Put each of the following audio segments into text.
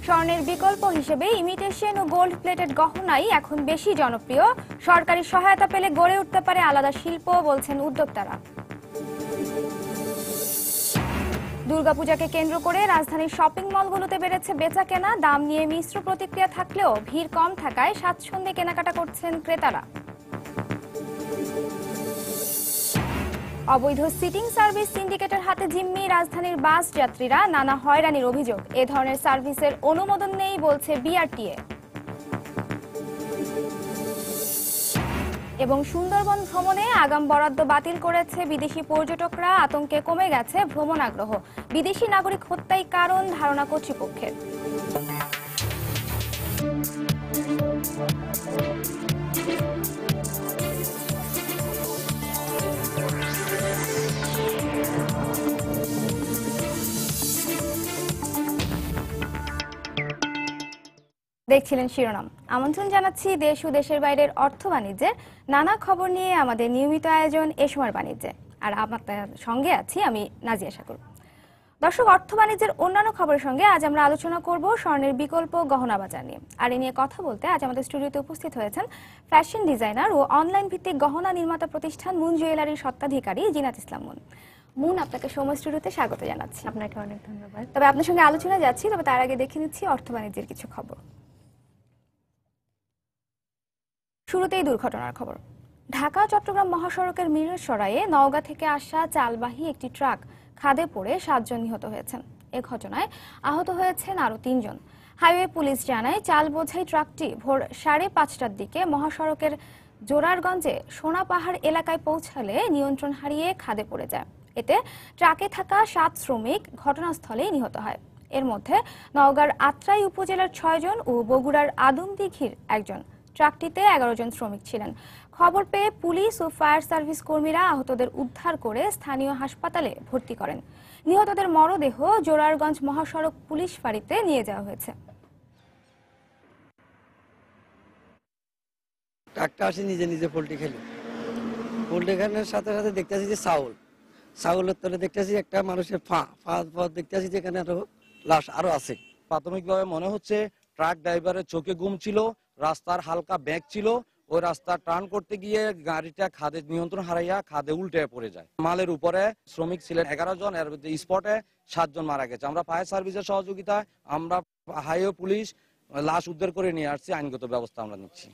স্বর্ণের বিকল্প হিসেবে ইমিটেশন ও গোল্ড প্লেটেড গহনাই এখন বেশি জনপ্রিয়। সরকারি সহায়তা পেলে গড়ে উঠতে পারে আলাদা শিল্প, বলছেন উদ্যোক্তারা। দুর্গাপূজাকে কেন্দ্র করে রাজধানীর শপিং মলগুলোতে বেড়েছে বেচাকেনা। দাম নিয়ে মিশ্র প্রতিক্রিয়া থাকলেও ভিড় কম থাকায় স্বাচ্ছন্দ্যে কেনাকাটা করছেন ক্রেতারা। অবৈধ সিটিং সার্ভিস সিন্ডিকেটের হাতে জিম্মি রাজধানীর বাস যাত্রীরা। নানা হয়রানির অভিযোগ। এ ধরনের সার্ভিসের অনুমোদন নেই বলছে বিআরটিএ। এবং সুন্দরবন ভ্রমণে আগাম বরাদ্দ বাতিল করেছে বিদেশি পর্যটকরা। আতঙ্কে কমে গেছে ভ্রমণ আগ্রহ। বিদেশি নাগরিক হত্যাই কারণ ধারণা কর্তৃপক্ষের। দেখছিলেন শিরোনাম। আমন্ত্রণ জানাচ্ছি দেশ ও দেশের বাইরের অর্থ বাণিজ্যের নানা খবর নিয়ে আমাদের নিয়মিত আয়োজন এ সময়ের বাণিজ্যে। আর আপনার সঙ্গে আছি আমি নাজিয়া শাকুর। দর্শক, অর্থ বাণিজ্যের অন্যান্য খবরের সঙ্গে আজ আমরা আলোচনা করব স্বর্ণের বিকল্প গহনা বাজার নিয়ে। আর এ নিয়ে কথা বলতে আজ আমাদের স্টুডিওতে উপস্থিত হয়েছেন ফ্যাশন ডিজাইনার ও অনলাইন ভিত্তিক গহনা নির্মাতা প্রতিষ্ঠান মুন জুয়েলারির স্বত্বাধিকারী জিনাত ইসলাম মুন। মুন, আপনাকে সময় স্টুডিওতে স্বাগত জানাচ্ছি। আপনাকে অনেক ধন্যবাদ। তবে আপনার সঙ্গে আলোচনা যাচ্ছি, তবে তার আগে দেখে নিচ্ছি অর্থ বাণিজ্যের কিছু খবর। শুরুতেই দুর্ঘটনার খবর। ঢাকা চট্টগ্রাম মহাসড়কের মিরসরাইয়ে নওগাঁ থেকে আসা চালবাহী একটি ট্রাক খাদে পড়ে 7 জন নিহত হয়েছেন। এ ঘটনায় আহত হয়েছেন আরও 3 জন। হাইওয়ে পুলিশ জানায়, চাল বোঝাই ট্রাকটি ভোর 5:30টার দিকে মহাসড়কের জোরারগঞ্জে সোনাপাহাড় এলাকায় পৌঁছালে নিয়ন্ত্রণ হারিয়ে খাদে পড়ে যায়। এতে ট্রাকে থাকা 7 শ্রমিক ঘটনাস্থলেই নিহত হয়। এর মধ্যে নওগাঁর আত্রাই উপজেলার 6 জন ও বগুড়ার আদমদীঘির 1 জন। ট্রাকটিতে 11 জন শ্রমিক ছিলেন। খবর পেয়ে পুলিশ ও ফায়ার সার্ভিস কর্মীরা আহতদের উদ্ধার করে স্থানীয় হাসপাতালে ভর্তি করেন। নিহতদের মরদেহ জোরারগঞ্জ মহাসড়ক পুলিশ ফাঁড়িতে নিয়ে যাওয়া হয়েছে। ট্রাকটা আসে নিজে নিজে পোল্ট্রি খেলো। পোল্ট্রি খানোর সাথে সাথে দেখতেছি যে ছাগলের তলে দেখতেছি একটা মানুষের ফা দেখতেছি যে এখানে আরো লাশ আরো আছে। প্রাথমিকভাবে মনে হচ্ছে ট্রাক ড্রাইভারের চোখে ঘুম ছিল, রাস্তার হালকা ব্যাগ ছিল। ওই রাস্তা টার্ন করতে গিয়ে গাড়িটা খাদে নিয়ন্ত্রণ হারাইয়া খাদে উল্টে পড়ে যায়। মালের উপরে শ্রমিক ছিলেন 11 জন, এর মধ্যে স্পটে 7 জন মারা গেছে। আমরা ফায়ার সার্ভিসের সহযোগিতায় আমরা হাইওয়ে পুলিশ লাশ উদ্ধার করে নিয়ে আসছি। আইনগত ব্যবস্থা আমরা নিচ্ছি।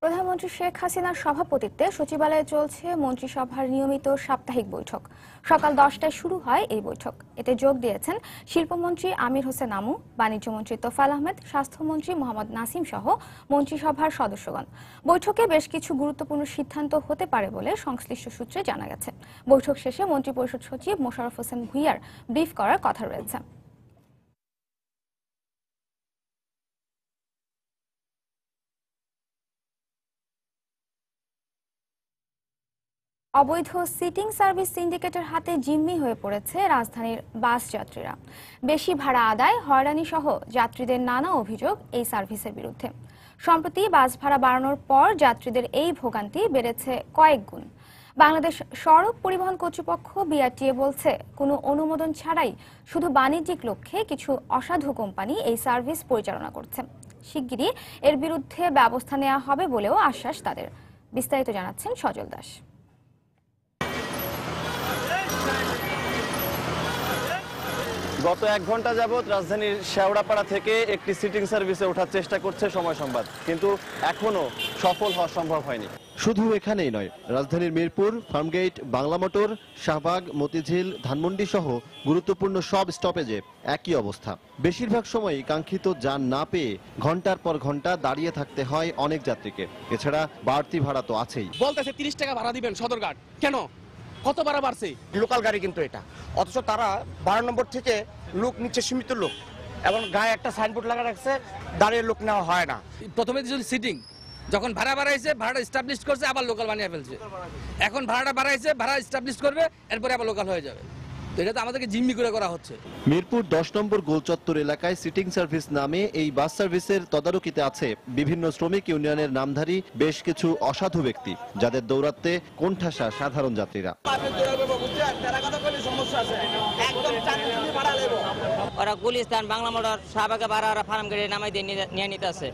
প্রধানমন্ত্রী শেখ হাসিনার সভাপতিত্বে সচিবালয়ে চলছে মন্ত্রিসভার নিয়মিত সাপ্তাহিক বৈঠক। সকাল 10টায় শুরু হয় এই বৈঠক। এতে যোগ দিয়েছেন শিল্পমন্ত্রী আমির হোসেন আমু, বাণিজ্যমন্ত্রী তোফায়েল আহমেদ, স্বাস্থ্যমন্ত্রী মোহাম্মদ নাসিম সহ মন্ত্রিসভার সদস্যগণ। বৈঠকে বেশ কিছু গুরুত্বপূর্ণ সিদ্ধান্ত হতে পারে বলে সংশ্লিষ্ট সূত্রে জানা গেছে। বৈঠক শেষে মন্ত্রিপরিষদ সচিব মোশাররফ হোসেন ভূঁইয়ার ব্রিফ করার কথা রয়েছে। অবৈধ সিটিং সার্ভিস সিন্ডিকেটের হাতে জিম্মি হয়ে পড়েছে রাজধানীর বাস যাত্রীরা। বেশি ভাড়া আদায়, হয়রানি সহ যাত্রীদের নানা অভিযোগ এই সার্ভিসের বিরুদ্ধে। সম্প্রতি বাস ভাড়া বাড়ানোর পর যাত্রীদের এই ভোগান্তি বেড়েছে কয়েক গুণ। বাংলাদেশ সড়ক পরিবহন কর্তৃপক্ষ বিআরটিএ বলছে, কোনো অনুমোদন ছাড়াই শুধু বাণিজ্যিক লক্ষ্যে কিছু অসাধু কোম্পানি এই সার্ভিস পরিচালনা করছে। শিগগিরই এর বিরুদ্ধে ব্যবস্থা নেওয়া হবে বলেও আশ্বাস তাদের। বিস্তারিত জানাচ্ছেন সজল দাস। গত 1 ঘন্টা যাবৎ রাজধানীর শেওড়াপাড়া থেকে একটি সিটিং সার্ভিসে ওঠার চেষ্টা করছে সময় সংবাদ, কিন্তু এখনো সফল হওয়া সম্ভব হয়নি। শুধু এখানেই নয়, রাজধানীর মিরপুর, ফার্মগেট, বাংলা মোটর, শাহবাগ, মতিঝিল, ধানমন্ডি সহ গুরুত্বপূর্ণ সব স্টপেজে একই অবস্থা। বেশিরভাগ সময়ই কাঙ্ক্ষিত যান না পেয়ে ঘন্টার পর ঘন্টা দাঁড়িয়ে থাকতে হয় অনেক যাত্রীকে। এছাড়া বাড়তি ভাড়া তো আছেই। বলতেছে 30 টাকা ভাড়া দিবেন সদরঘাট, কেন কত ভাড়া বাড়ছে? লোকাল গাড়ি কিন্তু এটা, অথচ তারা 12 নম্বর থেকে লোক নিচ্ছে, সীমিত লোক, এবং গায়ে একটা সাইনবোর্ড লাগা রাখছে দাঁড়িয়ে লোক নেওয়া হয় না। প্রথমে যদি সিটিং, যখন ভাড়া বাড়াইছে ভাড়া এস্টাবলিশ করছে, আবার লোকাল বানিয়ে ফেলছে। এখন ভাড়াটা বাড়াইছে, ভাড়া এস্টাবলিশ করবে, এরপরে আবার লোকাল হয়ে যাবে। তো এটা তো আমাদেরকে জিম্মি করে করা হচ্ছে। মিরপুর 10 নম্বর গোলচত্বর এলাকায় সিটিং সার্ভিস নামে এই বাস সার্ভিসের তদারকিতে আছে বিভিন্ন শ্রমিক ইউনিয়নের নামধারী বেশ কিছু অসাধু ব্যক্তি, যাদের দৌরাত্মে কোণঠাসা সাধারণ যাত্রীরা। ওরা গুলিস্তান বাংলা মোটর শাহবাগে ভাড়া ওরা ফার্ম গাড়ি নামাই দিয়ে নিয়ে নিতে আসে।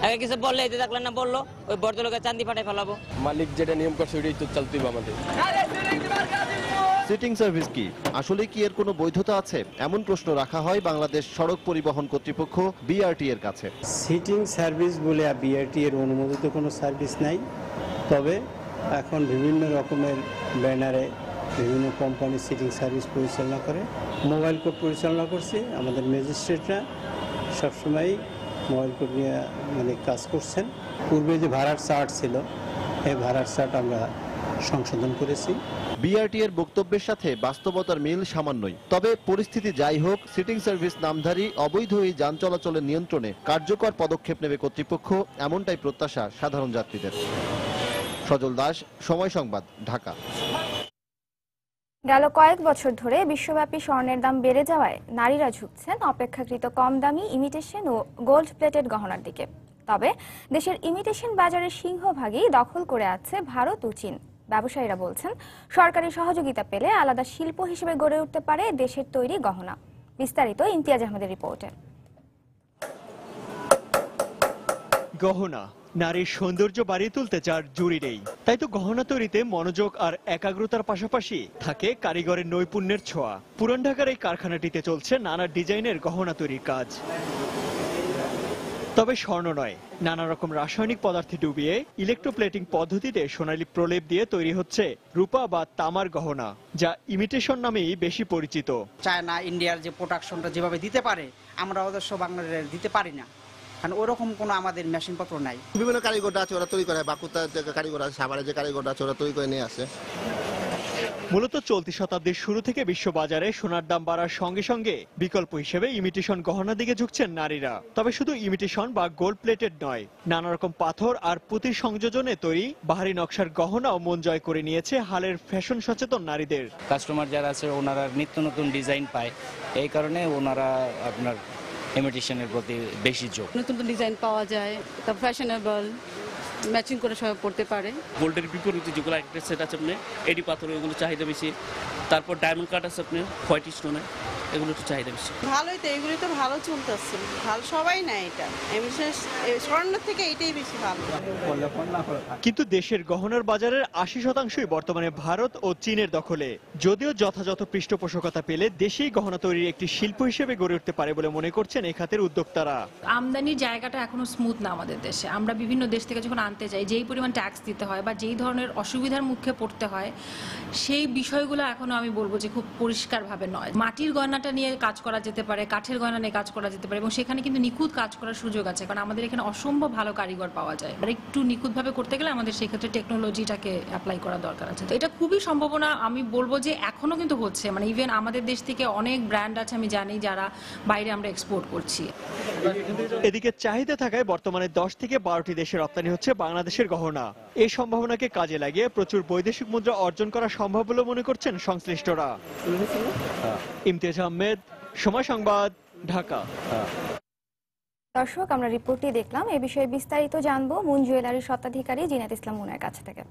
আগে কিছু বললে এতে দেখলেন না, বললো ওই ভদ্রলোকের চান্দি ফাটাই ফেলাবো। মালিক যেটা নিয়ম করছে ওইটাই তো চলতেই আমাদের। সিটিং সার্ভিস কি আসলে কি এর কোনো বৈধতা আছে এমন প্রশ্ন রাখা হয় বাংলাদেশ সড়ক পরিবহন কর্তৃপক্ষ বিআরটি এর কাছে। সিটিং সার্ভিস বলে বিআরটি এর অনুমোদিত কোনো সার্ভিস নাই, তবে এখন বিভিন্ন রকমের ব্যানারে বিভিন্ন কোম্পানি সিটিং সার্ভিস পরিচালনা করে। মোবাইল কোর্ট পরিচালনা করছে, আমাদের ম্যাজিস্ট্রেটরা সবসময় মোবাইল কোর্ট নিয়ে কাজ করছেন। পূর্বে যে ভাড়ার চার্ট ছিল এই ভাড়ার চার্ট আমরা সংশোধন করেছি। বিআরটি এর বক্তব্যের সাথে বাস্তবতার মিল সামান্যই। তবে পরিস্থিতি যাই হোক, সিটিং সার্ভিস নামধারী অবৈধ এই যান চলাচলের নিয়ন্ত্রণে কার্যকর পদক্ষেপ নেবে কর্তৃপক্ষ, এমনটাই প্রত্যাশা সাধারণ যাত্রীদের। সজল দাস, সময় সংবাদ, ঢাকা। গেল কয়েক বছর ধরে বিশ্বব্যাপী স্বর্ণের দাম বেড়ে যাওয়ায় নারীরা ঝুঁকছেন অপেক্ষাকৃত কম দামি ইমিটেশন ও গোল্ড প্লেটেড গহনার দিকে। তবে দেশের ইমিটেশন বাজারের সিংহভাগই দখল করে আছে ভারত ও চীন। ব্যবসায়ীরা বলছেন, সরকারি সহযোগিতা পেলে আলাদা শিল্প হিসেবে গড়ে উঠতে পারে দেশের তৈরি গহনা। বিস্তারিত ইমতিয়াজ আহমেদের রিপোর্টে। গহনা নারীর সৌন্দর্য বাড়িয়ে তুলতে চার জুড়ি নেই, তাই তো গহনা তৈরিতে মনোযোগ আর একাগ্রতার পাশাপাশি থাকে কারিগরের নৈপুণ্যের ছোঁয়া। পুরান ঢাকার এই কারখানাটিতে চলছে নানা ডিজাইনের গহনা তৈরির কাজ। তবে স্বর্ণ নয়, নানা রকম রাসায়নিক পদার্থে ডুবিয়ে ইলেকট্রোপ্লেটিং পদ্ধতিতে সোনালী প্রলেপ দিয়ে তৈরি হচ্ছে রূপা বা তামার গহনা, যা ইমিটেশন নামেই বেশি পরিচিত। চায়না ইন্ডিয়ার যে প্রোডাকশনটা যেভাবে দিতে পারে, আমরা অবশ্য বাংলাদেশ দিতে পারি না, কারণ ওরকম কোনো আমাদের মেশিনপত্র নাই। বিভিন্ন কারিগররা আছে, ওরা তৈরি করে, বাঁকুড়ার যে কারিগর আছে, সাভারে যে কারিগররা আছে, ওরা তৈরি করে নিয়ে আসে। মূলত চলতি শতাব্দীর শুরু থেকে বিশ্ববাজারে সোনার দাম বাড়ার সঙ্গে সঙ্গে বিকল্প হিসেবে ইমিটেশন গহনার দিকে ঝুঁকছেন নারীরা। তবে শুধু ইমিটেশন বা গোল্ড প্লেটেড নয়, নানা রকম পাথর আর পুঁতির সংযোজনে তৈরি বাহারি নকশার গহনাও মন জয় করে নিয়েছে হালের ফ্যাশন সচেতন নারীদের। কাস্টমার যারা আছে ওনারা নিত্য নতুন ডিজাইন পায়, এই কারণে ওনারা আপনার ইমিটেশনের প্রতি বেশি ঝোঁক। নতুন নতুন ডিজাইন পাওয়া যায়, তা ফ্যাশনেবল, ম্যাচিং করে সবাই পড়তে পারে। গোল্ডের বিপরীতে যেগুলো একটা সেট আছে আপনি এডি পাথর, ওইগুলো চাহিদা বেশি। তারপর ডায়মন্ড কাট আছে আপনি হোয়াইট স্টোনে, এগুলো একটু চাহিদা বেশি। ভালোই তো, এগুলি তো ভালো চলতেছে, ভালো সবাই নেয় এটা, স্বর্ণ থেকে এটাই বেশি ভালো। কিন্তু দেশের গহনার বাজারের ৮০% বর্তমানে ভারত ও চীনের দখলে। যদিও যথাযথ পৃষ্ঠপোষকতা পেলে দেশেই গহনা তৈরির একটি শিল্প হিসেবে গড়ে উঠতে পারে বলে মনে করছেন এই খাতের উদ্যোক্তারা। আমদানির জায়গাটা এখনো স্মুথ না আমাদের দেশে। আমরা বিভিন্ন দেশ থেকে যখন আনতে যাই, যেই পরিমাণ ট্যাক্স দিতে হয় বা যেই ধরনের অসুবিধার মুখে পড়তে হয়, সেই বিষয়গুলো এখনো আমি বলবো যে খুব পরিষ্কারভাবে নয়। মাটির গয়নাটা নিয়ে কাজ করা যেতে পারে, কাঠের গয়না নিয়ে কাজ করা যেতে পারে, এবং সেখানে কিন্তু নিখুঁত কাজ করার সুযোগ আছে, কারণ আমাদের এখানে অসম্ভব ভালো কারিগর পাওয়া যায়। আর একটু নিখুঁতভাবে করতে গেলে আমাদের সেই ক্ষেত্রে টেকনোলজিটাকে অ্যাপ্লাই করা দরকার আছে। তো এটা খুবই সম্ভাবনা আমি বলবো যে এখনো কিন্তু হচ্ছে, মানে ইভেন আমাদের দেশ থেকে অনেক ব্র্যান্ড আছে আমি জানি যারা বাইরে আমরা এক্সপোর্ট করছি। এদিকে চাহিদা থাকায় বর্তমানে 10 থেকে 12টি দেশে রপ্তানি হচ্ছে বাংলাদেশের গহনা। এই সম্ভাবনাকে কাজে লাগিয়ে প্রচুর বৈদেশিক মুদ্রা অর্জন করা সম্ভব বলে মনে করছেন সংশ্লিষ্টরা। ইমতিয়াজ আহমেদ, সময় সংবাদ, ঢাকা। দর্শক, আমরা রিপোর্টটি দেখলাম। এ বিষয়ে বিস্তারিত জানবো মুন জুয়েলারির স্বত্বাধিকারী জিনাত ইসলাম মুনের কাছ থেকে।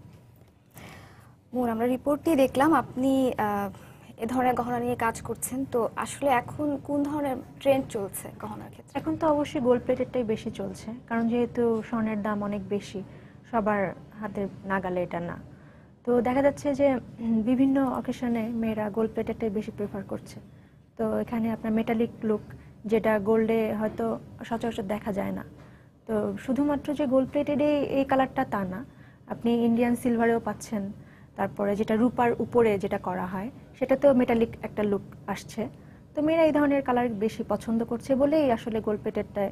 মুন, আমরা রিপোর্টটি দেখলাম, আপনি এ ধরনের গহনা নিয়ে কাজ করছেন, তো আসলে এখন কোন ধরনের ট্রেন্ড চলছে গহনার ক্ষেত্রে? এখন তো অবশ্যই গোল্ড প্লেটেডটাই বেশি চলছে, কারণ যেহেতু স্বর্ণের দাম অনেক বেশি, সবার হাতের নাগালে এটা না। তো দেখা যাচ্ছে যে বিভিন্ন অকেশনে মেয়েরা গোল্ড প্লেটেডটাই বেশি প্রেফার করছে। তো এখানে আপনার মেটালিক লুক, যেটা গোল্ডে হয়তো সচরাচর দেখা যায় না। তো শুধুমাত্র যে গোল্ড প্লেটেডে এই কালারটা তা না, আপনি ইন্ডিয়ান সিলভারেও পাচ্ছেন, তারপরে যেটা রূপার উপরে যেটা করা হয় সেটাতেও মেটালিক একটা লুক আসছে। তো মেয়েরা এই ধরনের কালার বেশি পছন্দ করছে বলেই আসলে গোল্ড প্লেটেডটা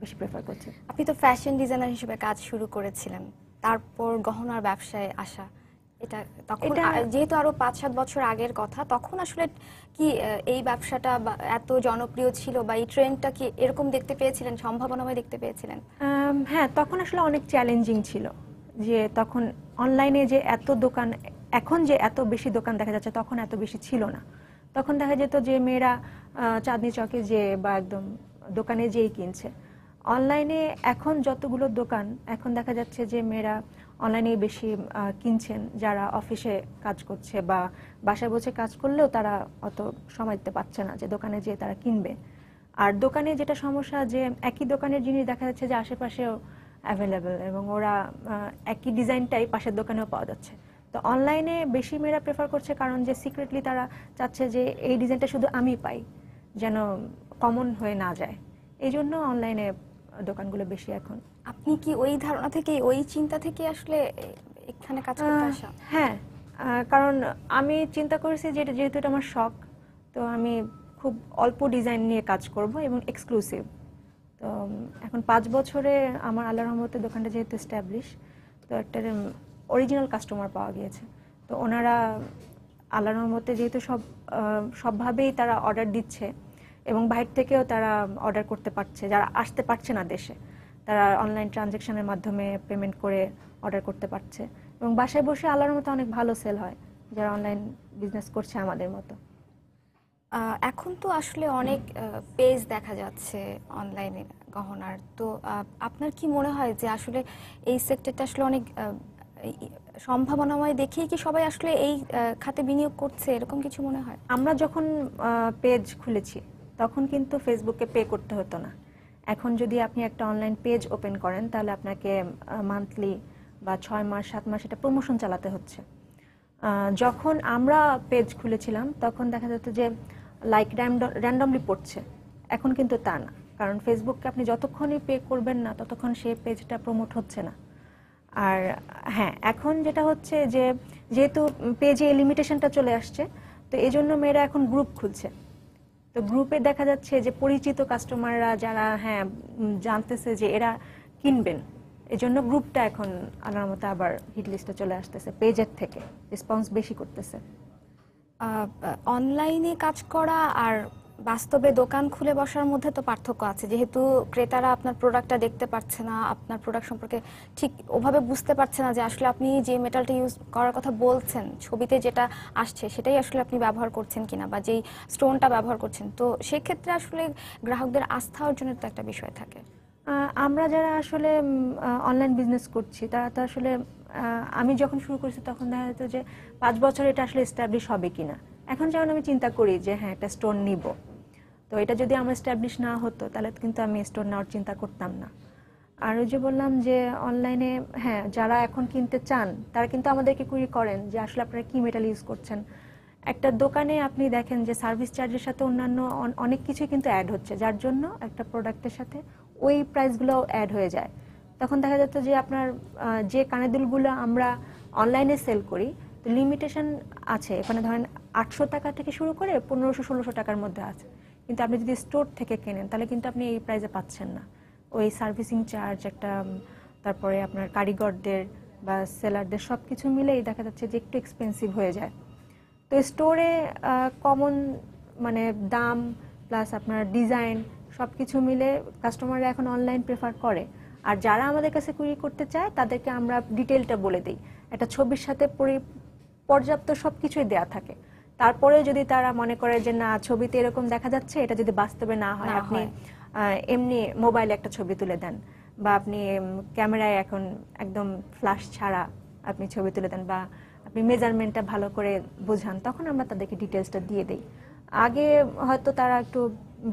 বেশি প্রেফার করছে। আপনি তো ফ্যাশন ডিজাইনার হিসেবে কাজ শুরু করেছিলেন, তারপর গহনার ব্যবসায় আসা, এটা তখন যেহেতু আরো 5-7 বছর আগের কথা, তখন আসলে কি এই ব্যবসাটা এত জনপ্রিয় ছিল বা এই ট্রেন্ডটা কি এরকম দেখতে পেয়েছিলেন, সম্ভাবনাময় দেখতে পেয়েছিলেন? হ্যাঁ, তখন আসলে অনেক চ্যালেঞ্জিং ছিল, যে তখন অনলাইনে যে এত দোকান, এখন যে এত বেশি দোকান দেখা যাচ্ছে, তখন এত বেশি ছিল না। তখন দেখা যেত যে মেয়েরা চাঁদনি চকে যে বা একদম দোকানে যেই কিনছে। অনলাইনে এখন যতগুলো দোকান, এখন দেখা যাচ্ছে যে মেয়েরা অনলাইনে বেশি কিনছেন, যারা অফিসে কাজ করছে বা বাসায় বসে কাজ করলেও তারা অত সময় দিতে পারছে না যে দোকানে যেয়ে তারা কিনবে। আর দোকানে যেটা সমস্যা, যে একই দোকানের জিনিস দেখা যাচ্ছে যে আশেপাশেও অ্যাভেলেবেল, এবং ওরা একই ডিজাইনটাই পাশের দোকানেও পাওয়া যাচ্ছে। তো অনলাইনে বেশি মেয়েরা প্রেফার করছে, কারণ যে সিক্রেটলি তারা চাচ্ছে যে এই ডিজাইনটা শুধু আমি পাই, যেন কমন হয়ে না যায়। এই জন্য অনলাইনে দোকানগুলো বেশি এখন। আপনি কি ওই ধারণা থেকে, ওই চিন্তা থেকে আসলে এখানে কাজ করতে আসা? হ্যাঁ, কারণ আমি চিন্তা করেছি যে যেহেতু এটা আমার শখ, তো আমি খুব অল্প ডিজাইন নিয়ে কাজ করব এবং এক্সক্লুসিভ। তো এখন 5 বছরে আমার আল্লাহর রহমতে দোকানটা যেহেতু এস্টাবলিশ, তো একটা অরিজিনাল কাস্টমার পাওয়া গিয়েছে। তো ওনারা আল্লাহর রহমতে যেহেতু সবভাবেই তারা অর্ডার দিচ্ছে, এবং বাইরে থেকেও তারা অর্ডার করতে পারছে, যারা আসতে পারছে না দেশে, তারা অনলাইন ট্রানজ্যাকশনের মাধ্যমে পেমেন্ট করে অর্ডার করতে পারছে, এবং বাসায় বসে আল্লাহর মতো অনেক ভালো সেল হয় যারা অনলাইন বিজনেস করছে আমাদের মতো। এখন তো আসলে অনেক পেজ দেখা যাচ্ছে অনলাইনে গহনার। তো আপনার কি মনে হয় যে আসলে এই সেক্টরটা আসলে অনেক সম্ভাবনাময় দেখেই কি সবাই আসলে এই খাতে বিনিয়োগ করছে, এরকম কিছু মনে হয়? আমরা যখন পেজ খুলেছি তখন কিন্তু ফেসবুকে পে করতে হতো না। এখন যদি আপনি একটা অনলাইন পেজ ওপেন করেন, তাহলে আপনাকে মান্থলি বা 6 মাস 7 মাস এটা প্রমোশন চালাতে হচ্ছে। যখন আমরা পেজ খুলেছিলাম তখন দেখা যেত যে লাইক র্যান্ডমলি পড়ছে, এখন কিন্তু তা না, কারণ ফেসবুককে আপনি যতক্ষণই পে করবেন না ততক্ষণ সেই পেজটা প্রমোট হচ্ছে না। আর হ্যাঁ, এখন যেটা হচ্ছে যে যেহেতু পেজে লিমিটেশনটা চলে আসছে, তো এই জন্য মেয়েরা এখন গ্রুপ খুলছে। তো গ্রুপে দেখা যাচ্ছে যে পরিচিত কাস্টমাররা যারা জানতেছে যে এরা কিনবেন, এজন্য গ্রুপটা এখন আল্লাহর মতো আবার হিট লিস্টে চলে আসতেছে, পেজের থেকে রেসপন্স বেশি করতেছে। অনলাইনে কাজ করা আর বাস্তবে দোকান খুলে বসার মধ্যে তো পার্থক্য আছে, যেহেতু ক্রেতারা আপনার প্রোডাক্টটা দেখতে পাচ্ছে না, আপনার প্রোডাক্ট সম্পর্কে ঠিক ওভাবে বুঝতে পারছে না যে আসলে আপনি যে মেটালটা ইউজ করার কথা বলছেন, ছবিতে যেটা আসছে সেটাই আসলে আপনি ব্যবহার করছেন কিনা, বা যেই স্টোনটা ব্যবহার করছেন। তো সেক্ষেত্রে আসলে গ্রাহকদের আস্থা অর্জনের তো একটা বিষয় থাকে। আমরা যারা আসলে অনলাইন বিজনেস করছি তারা তো আসলে, আমি যখন শুরু করেছি তখন দেখা যেত যে 5 বছর এটা আসলে এস্টাবলিশ হবে কিনা। এখন যেমন আমি চিন্তা করি যে হ্যাঁ, একটা স্টোন নিব, তো এটা যদি আমার এস্টাবলিশ না হতো তাহলে কিন্তু আমি স্টোন নেওয়ার চিন্তা করতাম না। আর ওই যে বললাম যে অনলাইনে, হ্যাঁ, যারা এখন কিনতে চান তারা কিন্তু আমাদেরকে কুইরি করেন যে আসলে আপনারা কি মেটাল ইউজ করছেন। একটা দোকানে আপনি দেখেন যে সার্ভিস চার্জের সাথে অন্যান্য অনেক কিছুই কিন্তু অ্যাড হচ্ছে, যার জন্য একটা প্রোডাক্টের সাথে ওই প্রাইসগুলো অ্যাড হয়ে যায়। তখন দেখা যেত যে আপনার যে কানের দুলগুলো আমরা অনলাইনে সেল করি, তো লিমিটেশন আছে, এখানে ধরেন 800 টাকা থেকে শুরু করে 1500-1600 টাকার মধ্যে আছে, কিন্তু আপনি যদি স্টোর থেকে কেনেন তাহলে কিন্তু আপনি এই প্রাইসে পাচ্ছেন না। ওই সার্ভিসিং চার্জ একটা, তারপরে আপনার কারিগরদের বা সেলারদের সব কিছু মিলেই দেখা যাচ্ছে যে একটু এক্সপেন্সিভ হয়ে যায়। তো স্টোরে কমন মানে দাম প্লাস আপনার ডিজাইন সব কিছু মিলে কাস্টমাররা এখন অনলাইন প্রেফার করে। আর যারা আমাদের কাছে কুইরি করতে চায় তাদেরকে আমরা ডিটেলটা বলে দিই, একটা ছবির সাথে পর্যাপ্ত সব কিছুই দেওয়া থাকে। তারপরে যদি তারা মনে করে যে না, ছবিতে এরকম দেখা যাচ্ছে, এটা যদি বাস্তবে না হয়, আপনি এমনি মোবাইলে একটা ছবি তুলে দেন, বা আপনি ক্যামেরায় এখন একদম ফ্ল্যাশ ছাড়া আপনি ছবি তুলে দেন, বা আপনি মেজারমেন্টটা ভালো করে বোঝান, তখন আমরা তাদেরকে ডিটেলসটা দিয়ে দিই। আগে হয়তো তারা একটু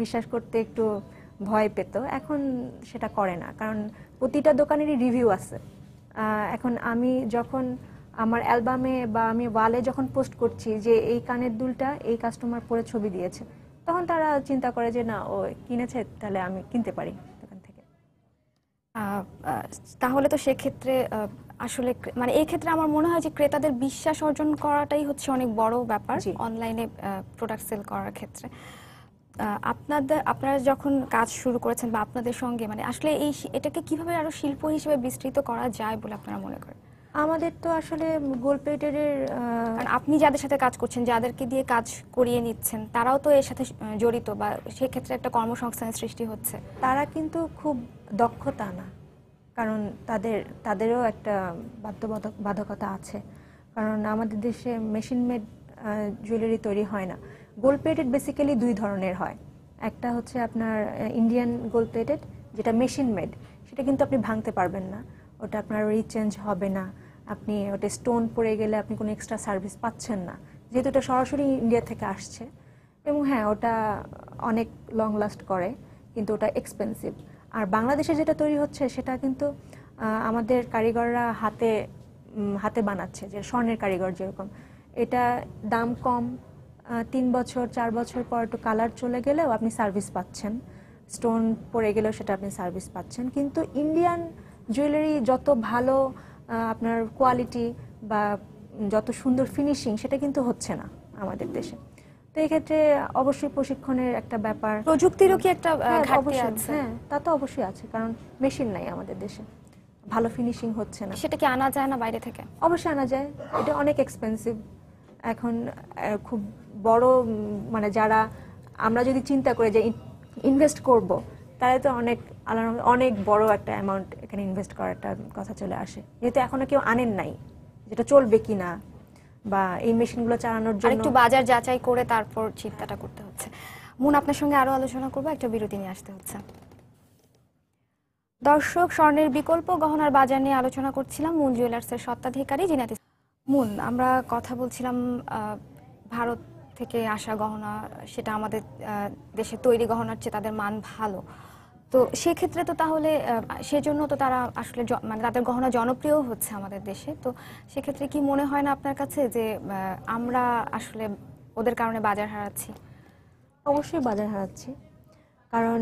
বিশ্বাস করতে একটু ভয় পেত, এখন সেটা করে না, কারণ প্রতিটা দোকানেরই রিভিউ আছে। এখন আমি যখন আমার অ্যালবামে বা আমি ওয়ালে যখন পোস্ট করছি যে এই কানের দুলটা এই কাস্টমার পরে ছবি দিয়েছে, তখন তারা চিন্তা করে যে না, ও কিনেছে, তাহলে আমি কিনতে পারি দোকান থেকে। তাহলে তো সেক্ষেত্রে আসলে মানে এই ক্ষেত্রে আমার মনে হয় যে ক্রেতাদের বিশ্বাস অর্জন করাটাই হচ্ছে অনেক বড় ব্যাপার অনলাইনে প্রোডাক্ট সেল করার ক্ষেত্রে। আপনারা যখন কাজ শুরু করেছেন বা আপনাদের সঙ্গে, মানে আসলে এটাকে কিভাবে আরো শিল্প হিসেবে বিস্তৃত করা যায় বলে আপনারা মনে করেন? আমাদের তো আসলে গোল্ড প্লেটেডের, আপনি যাদের সাথে কাজ করছেন, যাদেরকে দিয়ে কাজ করিয়ে নিচ্ছেন, তারাও তো এর সাথে জড়িত, বা সেক্ষেত্রে একটা কর্মসংস্থানের সৃষ্টি হচ্ছে। তারা কিন্তু খুব দক্ষতা না, কারণ তাদেরও একটা বাধ্যবাধকতা আছে, কারণ আমাদের দেশে মেশিন মেড জুয়েলারি তৈরি হয় না। গোল্ড প্লেটেড বেসিক্যালি 2 ধরনের হয়, একটা হচ্ছে আপনার ইন্ডিয়ান গোল্ড প্লেটেড, যেটা মেশিন মেড, সেটা কিন্তু আপনি ভাঙতে পারবেন না। ওটা আপনার রিচেঞ্জ হবে না, আপনি ওটা স্টোন পড়ে গেলে আপনি কোনো এক্সট্রা সার্ভিস পাচ্ছেন না, যেহেতু এটা সরাসরি ইন্ডিয়া থেকে আসছে। এবং হ্যাঁ, ওটা অনেক লং লাস্ট করে, কিন্তু ওটা এক্সপেন্সিভ। আর বাংলাদেশে যেটা তৈরি হচ্ছে সেটা কিন্তু আমাদের কারিগররা হাতে বানাচ্ছে, যে স্বর্ণের কারিগর যেরকম, এটা দাম কম, 3 বছর 4 বছর পর একটু কালার চলে গেলেও আপনি সার্ভিস পাচ্ছেন, স্টোন পড়ে গেলেও সেটা আপনি সার্ভিস পাচ্ছেন। কিন্তু ইন্ডিয়ান জুয়েলারি যত ভালো আপনার কোয়ালিটি বা যত সুন্দর ফিনিশিং, সেটা কিন্তু হচ্ছে না আমাদের দেশে। তো এই ক্ষেত্রে অবশ্যই প্রশিক্ষণের একটা ব্যাপার, প্রযুক্তিরও কি একটা ঘাটতি অবশ্যই আছে? হ্যাঁ, তা তো অবশ্যই আছে, কারণ মেশিন নাই আমাদের দেশে, ভালো ফিনিশিং হচ্ছে না। সেটা কি আনা যায় না বাইরে থেকে? অবশ্যই আনা যায়, এটা অনেক এক্সপেন্সিভ এখন। খুব বড় মানে যারা, আমরা যদি চিন্তা করি যে ইনভেস্ট করব, তাহলে তো অনেক বড় একটা অ্যামাউন্ট এখানে ইনভেস্ট করার একটা কথা চলে আসে, যেহেতু এখনো কেউ আনেন নাই, যেটা চলবে কিনা বা এই মেশিনগুলো চালানোর জন্য একটু বাজার যাচাই করে তারপর চিন্তাটা করতে হচ্ছে। মুন, আপনার সঙ্গে আরো আলোচনা করবো, একটা বিরতি নিয়ে আসতে হচ্ছে। দর্শক, স্বর্ণের বিকল্প গহনার বাজার নিয়ে আলোচনা করছিলাম মুন জুয়েলার্সের স্বত্বাধিকারী জিনাত। মুন, আমরা কথা বলছিলাম ভারত থেকে আসা গহনা, সেটা আমাদের দেশে তৈরি গহনার চেয়ে তাদের মান ভালো। তো সেক্ষেত্রে তো তাহলে সেজন্য তো তারা আসলে মানে তাদের গহনা জনপ্রিয় হচ্ছে আমাদের দেশে। তো সেক্ষেত্রে কি মনে হয় না আপনার কাছে যে আমরা আসলে ওদের কারণে বাজার হারাচ্ছি? অবশ্যই বাজার হারাচ্ছি, কারণ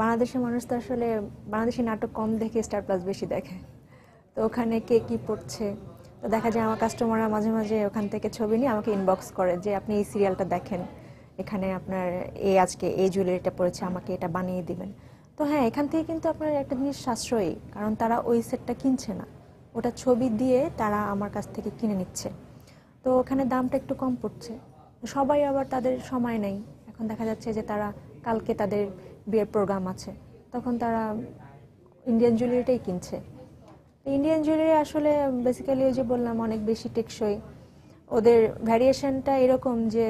বাংলাদেশের মানুষ তো আসলে বাংলাদেশি নাটক কম দেখে স্টার প্লাস বেশি দেখে। তো ওখানে কে কি পড়ছে, তো দেখা যায় আমার কাস্টমাররা মাঝে মাঝে ওখান থেকে ছবি নিয়ে আমাকে ইনবক্স করে যে আপনি এই সিরিয়ালটা দেখেন, এখানে আপনার আজকে এই জুয়েলারিটা পড়েছে, আমাকে এটা বানিয়ে দিবেন। তো হ্যাঁ, এখান থেকে কিন্তু আপনার একটা জিনিস সাশ্রয়ী, কারণ তারা ওই সেটটা কিনছে না, ওটা ছবি দিয়ে তারা আমার কাছ থেকে কিনে নিচ্ছে। তো ওখানে দামটা একটু কম পড়ছে। সবাই আবার তাদের সময় নেই, এখন দেখা যাচ্ছে যে তারা কালকে তাদের বিয়ের প্রোগ্রাম আছে, তখন তারা ইন্ডিয়ান জুয়েলারিটাই কিনছে। ইন্ডিয়ান জুয়েলারি আসলে বেসিক্যালি ওই যে বললাম অনেক বেশি টেকসই, ওদের ভ্যারিয়েশনটা এরকম যে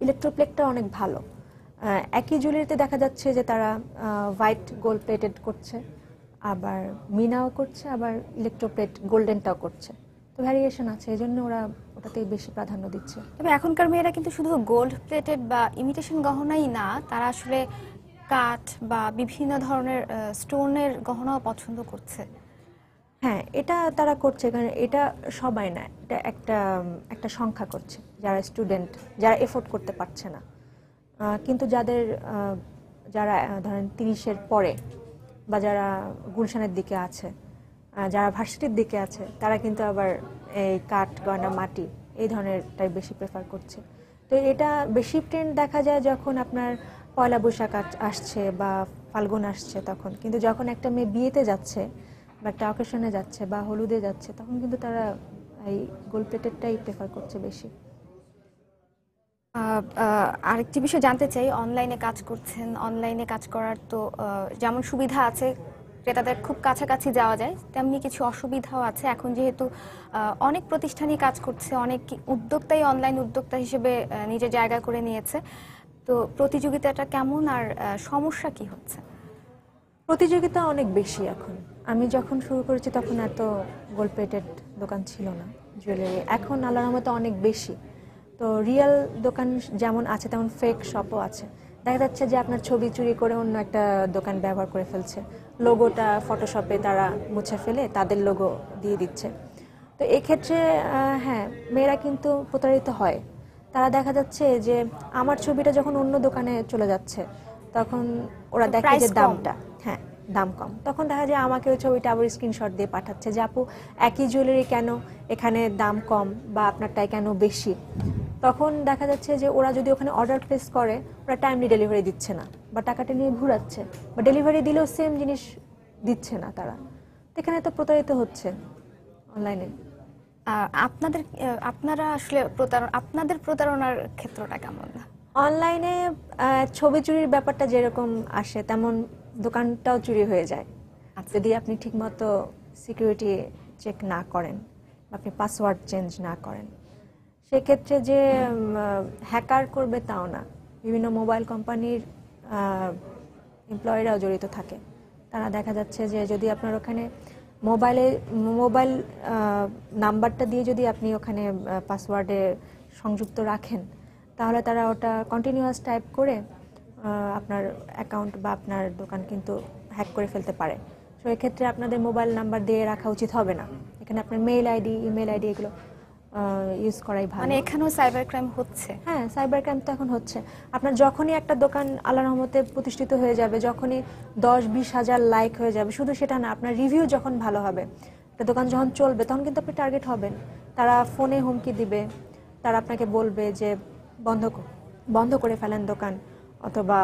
ইলেকট্রোপ্লেটটা অনেক ভালো। একই জুয়েলারিতে দেখা যাচ্ছে যে তারা হোয়াইট গোল্ড প্লেটেড করছে, আবার মিনাও করছে, আবার ইলেকট্রোপ্লেট গোল্ডেনটাও করছে। তো ভ্যারিয়েশন আছে, এই জন্য ওরা ওটাতে বেশি প্রাধান্য দিচ্ছে। তবে এখনকার মেয়েরা কিন্তু শুধু গোল্ড প্লেটেড বা ইমিটেশন গহনাই না, তারা আসলে কাঠ বা বিভিন্ন ধরনের স্টোনের গহনাও পছন্দ করছে। হ্যাঁ, এটা তারা করছে, কারণ এটা সবাই না, এটা একটা সংখ্যা করছে যারা স্টুডেন্ট, যারা এফোর্ড করতে পারছে না। কিন্তু যারা ধরেন 30-এর পরে বা যারা গুলশানের দিকে আছে, যারা ভার্সিটির দিকে আছে, তারা কিন্তু আবার এই কাঠ, গয়না, মাটি এই ধরনেরটাই বেশি প্রেফার করছে। তো এটা বেশি ট্রেন্ড দেখা যায় যখন আপনার পয়লা বৈশাখ আসছে বা ফাল্গুন আসছে তখন। কিন্তু যখন একটা মেয়ে বিয়েতে যাচ্ছে বা একটা অকেশনে যাচ্ছে বা হলুদে যাচ্ছে, তখন কিন্তু তারা এই গোল্ড প্লেটেডটাই প্রেফার করছে বেশি। আরেকটি বিষয় জানতে চাই, অনলাইনে কাজ করছেন, অনলাইনে কাজ করার তো যেমন সুবিধা আছে, ক্রেতাদের খুব কাছাকাছি যাওয়া যায়, তেমনি কিছু অসুবিধাও আছে। এখন যেহেতু অনেক প্রতিষ্ঠানই কাজ করছে, অনেক উদ্যোক্তাই অনলাইন উদ্যোক্তা হিসেবে নিজের জায়গা করে নিয়েছে, তো প্রতিযোগিতাটা কেমন আর সমস্যা কি হচ্ছে? প্রতিযোগিতা অনেক বেশি এখন। আমি যখন শুরু করেছি তখন এত গোল্ড প্লেটেড দোকান ছিল না জুয়েলারি, এখন আল্লাহর রহমতে অনেক বেশি। তো রিয়েল দোকান যেমন আছে তেমন ফেক শপও আছে। দেখা যাচ্ছে যে আপনার ছবি চুরি করে অন্য একটা দোকান ব্যবহার করে ফেলছে, লোগোটা ফটোশপে তারা মুছে ফেলে তাদের লোগো দিয়ে দিচ্ছে। তো এক্ষেত্রে হ্যাঁ, মেয়েরা কিন্তু প্রতারিত হয়। তারা দেখা যাচ্ছে যে আমার ছবিটা যখন অন্য দোকানে চলে যাচ্ছে, তখন ওরা দেখে যে দামটা, হ্যাঁ দাম কম, তখন দেখা যায় আমাকে ওই ছবিটা আবার স্ক্রিনশট দিয়ে পাঠাচ্ছে যে আপু একই জুয়েলারি কেন এখানে দাম কম বা আপনারটাই কেন বেশি। তখন দেখা যাচ্ছে যে ওরা যদি ওখানে অর্ডার প্লেস করে, ওরা টাইমলি ডেলিভারি দিচ্ছে না বা টাকাটা নিয়ে ঘুরাচ্ছে, বা ডেলিভারি দিলেও সেম জিনিস দিচ্ছে না তারা। এখানে তো প্রতারিত হচ্ছে অনলাইনে। আপনারা আসলে আপনাদের প্রতারণার ক্ষেত্রটা কেমন? অনলাইনে ছবি চুরির ব্যাপারটা যেরকম আসে, তেমন দোকানটাও চুরি হয়ে যায় যদি আপনি ঠিকমতো সিকিউরিটি চেক না করেন, আপনি পাসওয়ার্ড চেঞ্জ না করেন। সেক্ষেত্রে যে হ্যাকার করবে তাও না, বিভিন্ন মোবাইল কোম্পানির এমপ্লয়িরাও জড়িত থাকে। তারা দেখা যাচ্ছে যে যদি আপনার ওখানে মোবাইল নাম্বারটা দিয়ে যদি আপনি ওখানে পাসওয়ার্ডে সংযুক্ত রাখেন, তাহলে তারা ওটা কন্টিনিউয়াস টাইপ করে আপনার অ্যাকাউন্ট বা আপনার দোকান কিন্তু হ্যাক করে ফেলতে পারে। তো এক্ষেত্রে আপনাদের মোবাইল নাম্বার দিয়ে রাখা উচিত হবে না। এখানে আপনার মেইল আইডি, ইমেল আইডি এগুলো ইউজ করাই ভালো। মানে এখানেও সাইবার ক্রাইম হচ্ছে? হ্যাঁ, সাইবার ক্রাইম তো এখন হচ্ছে। আপনার যখনই একটা দোকান আল্লাহর রহমতে প্রতিষ্ঠিত হয়ে যাবে, যখনই 10-20 হাজার লাইক হয়ে যাবে, শুধু সেটা না, আপনার রিভিউ যখন ভালো হবে, একটা দোকান যখন চলবে, তখন কিন্তু আপনি টার্গেট হবেন। তারা ফোনে হুমকি দিবে, তারা আপনাকে বলবে যে বন্ধ করে ফেলেন দোকান, অথবা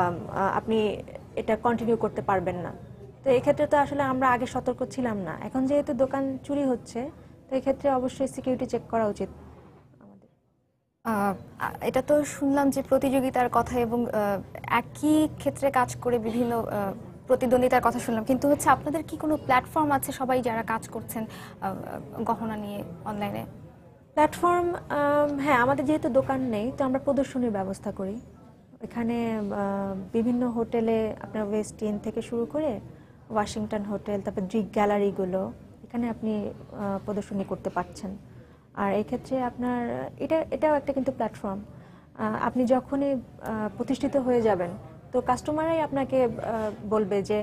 আপনি এটা কন্টিনিউ করতে পারবেন না। তো এক্ষেত্রে তো আসলে আমরা আগে সতর্ক ছিলাম না। এখন যেহেতু দোকান চুরি হচ্ছে, তো এক্ষেত্রে অবশ্যই সিকিউরিটি চেক করা উচিত। এটা তো শুনলাম যে প্রতিযোগিতার কথা এবং একই ক্ষেত্রে কাজ করে বিভিন্ন প্রতিদ্বন্দ্বিতার কথা শুনলাম, কিন্তু হচ্ছে আপনাদের কি কোনো প্ল্যাটফর্ম আছে সবাই যারা কাজ করছেন গহনা নিয়ে অনলাইনে? প্ল্যাটফর্ম, হ্যাঁ, আমাদের যেহেতু দোকান নেই, তো আমরা প্রদর্শনীর ব্যবস্থা করি। এখানে বিভিন্ন হোটেলে আপনার ওয়েস্ট ইন্ড থেকে শুরু করে ওয়াশিংটন হোটেল, তারপর ড্রিক গ্যালারিগুলো, এখানে আপনি প্রদর্শনী করতে পারছেন। আর এই ক্ষেত্রে আপনার এটাও একটা কিন্তু প্ল্যাটফর্ম। আপনি যখনই প্রতিষ্ঠিত হয়ে যাবেন, তো কাস্টমাররাই আপনাকে বলবে যে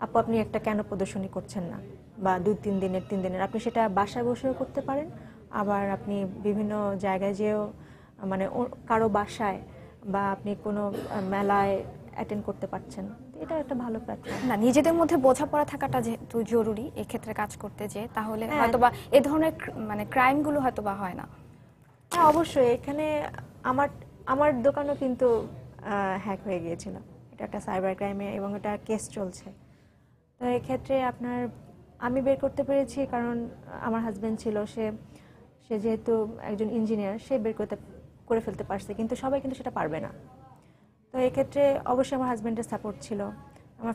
আপু আপনি একটা কেন প্রদর্শনী করছেন না, বা 2-3 দিনের 3 দিনের। আপনি সেটা বাসায় বসেও করতে পারেন, আবার আপনি বিভিন্ন জায়গায় যেও, মানে কারো বাসায় বা আপনি কোনো মেলায় অ্যাটেন্ড করতে পারছেন। এটা একটা ভালো প্ল্যাটফর্ম। না, নিজেদের মধ্যে বোঝাপড়া থাকাটা যেহেতু জরুরি এই ক্ষেত্রে কাজ করতে, যে তাহলে হয়তোবা এই ধরনের মানে ক্রাইমগুলো হয়তোবা হয় না। হ্যাঁ, অবশ্যই। এখানে আমার দোকানও কিন্তু হ্যাক হয়ে গিয়েছিল। এটা একটা সাইবার ক্রাইমে, এবং এটা কেস চলছে। তো এক্ষেত্রে আমি বের করতে পেরেছি, কারণ আমার হাজব্যান্ড ছিল, সে যেহেতু একজন ইঞ্জিনিয়ার, সে বের করে ফেলতে পারছে, কিন্তু সবাই কিন্তু সেটা পারবে না। তো এক্ষেত্রে অবশ্যই আমার হাজব্যান্ডের সাপোর্ট ছিল, আমার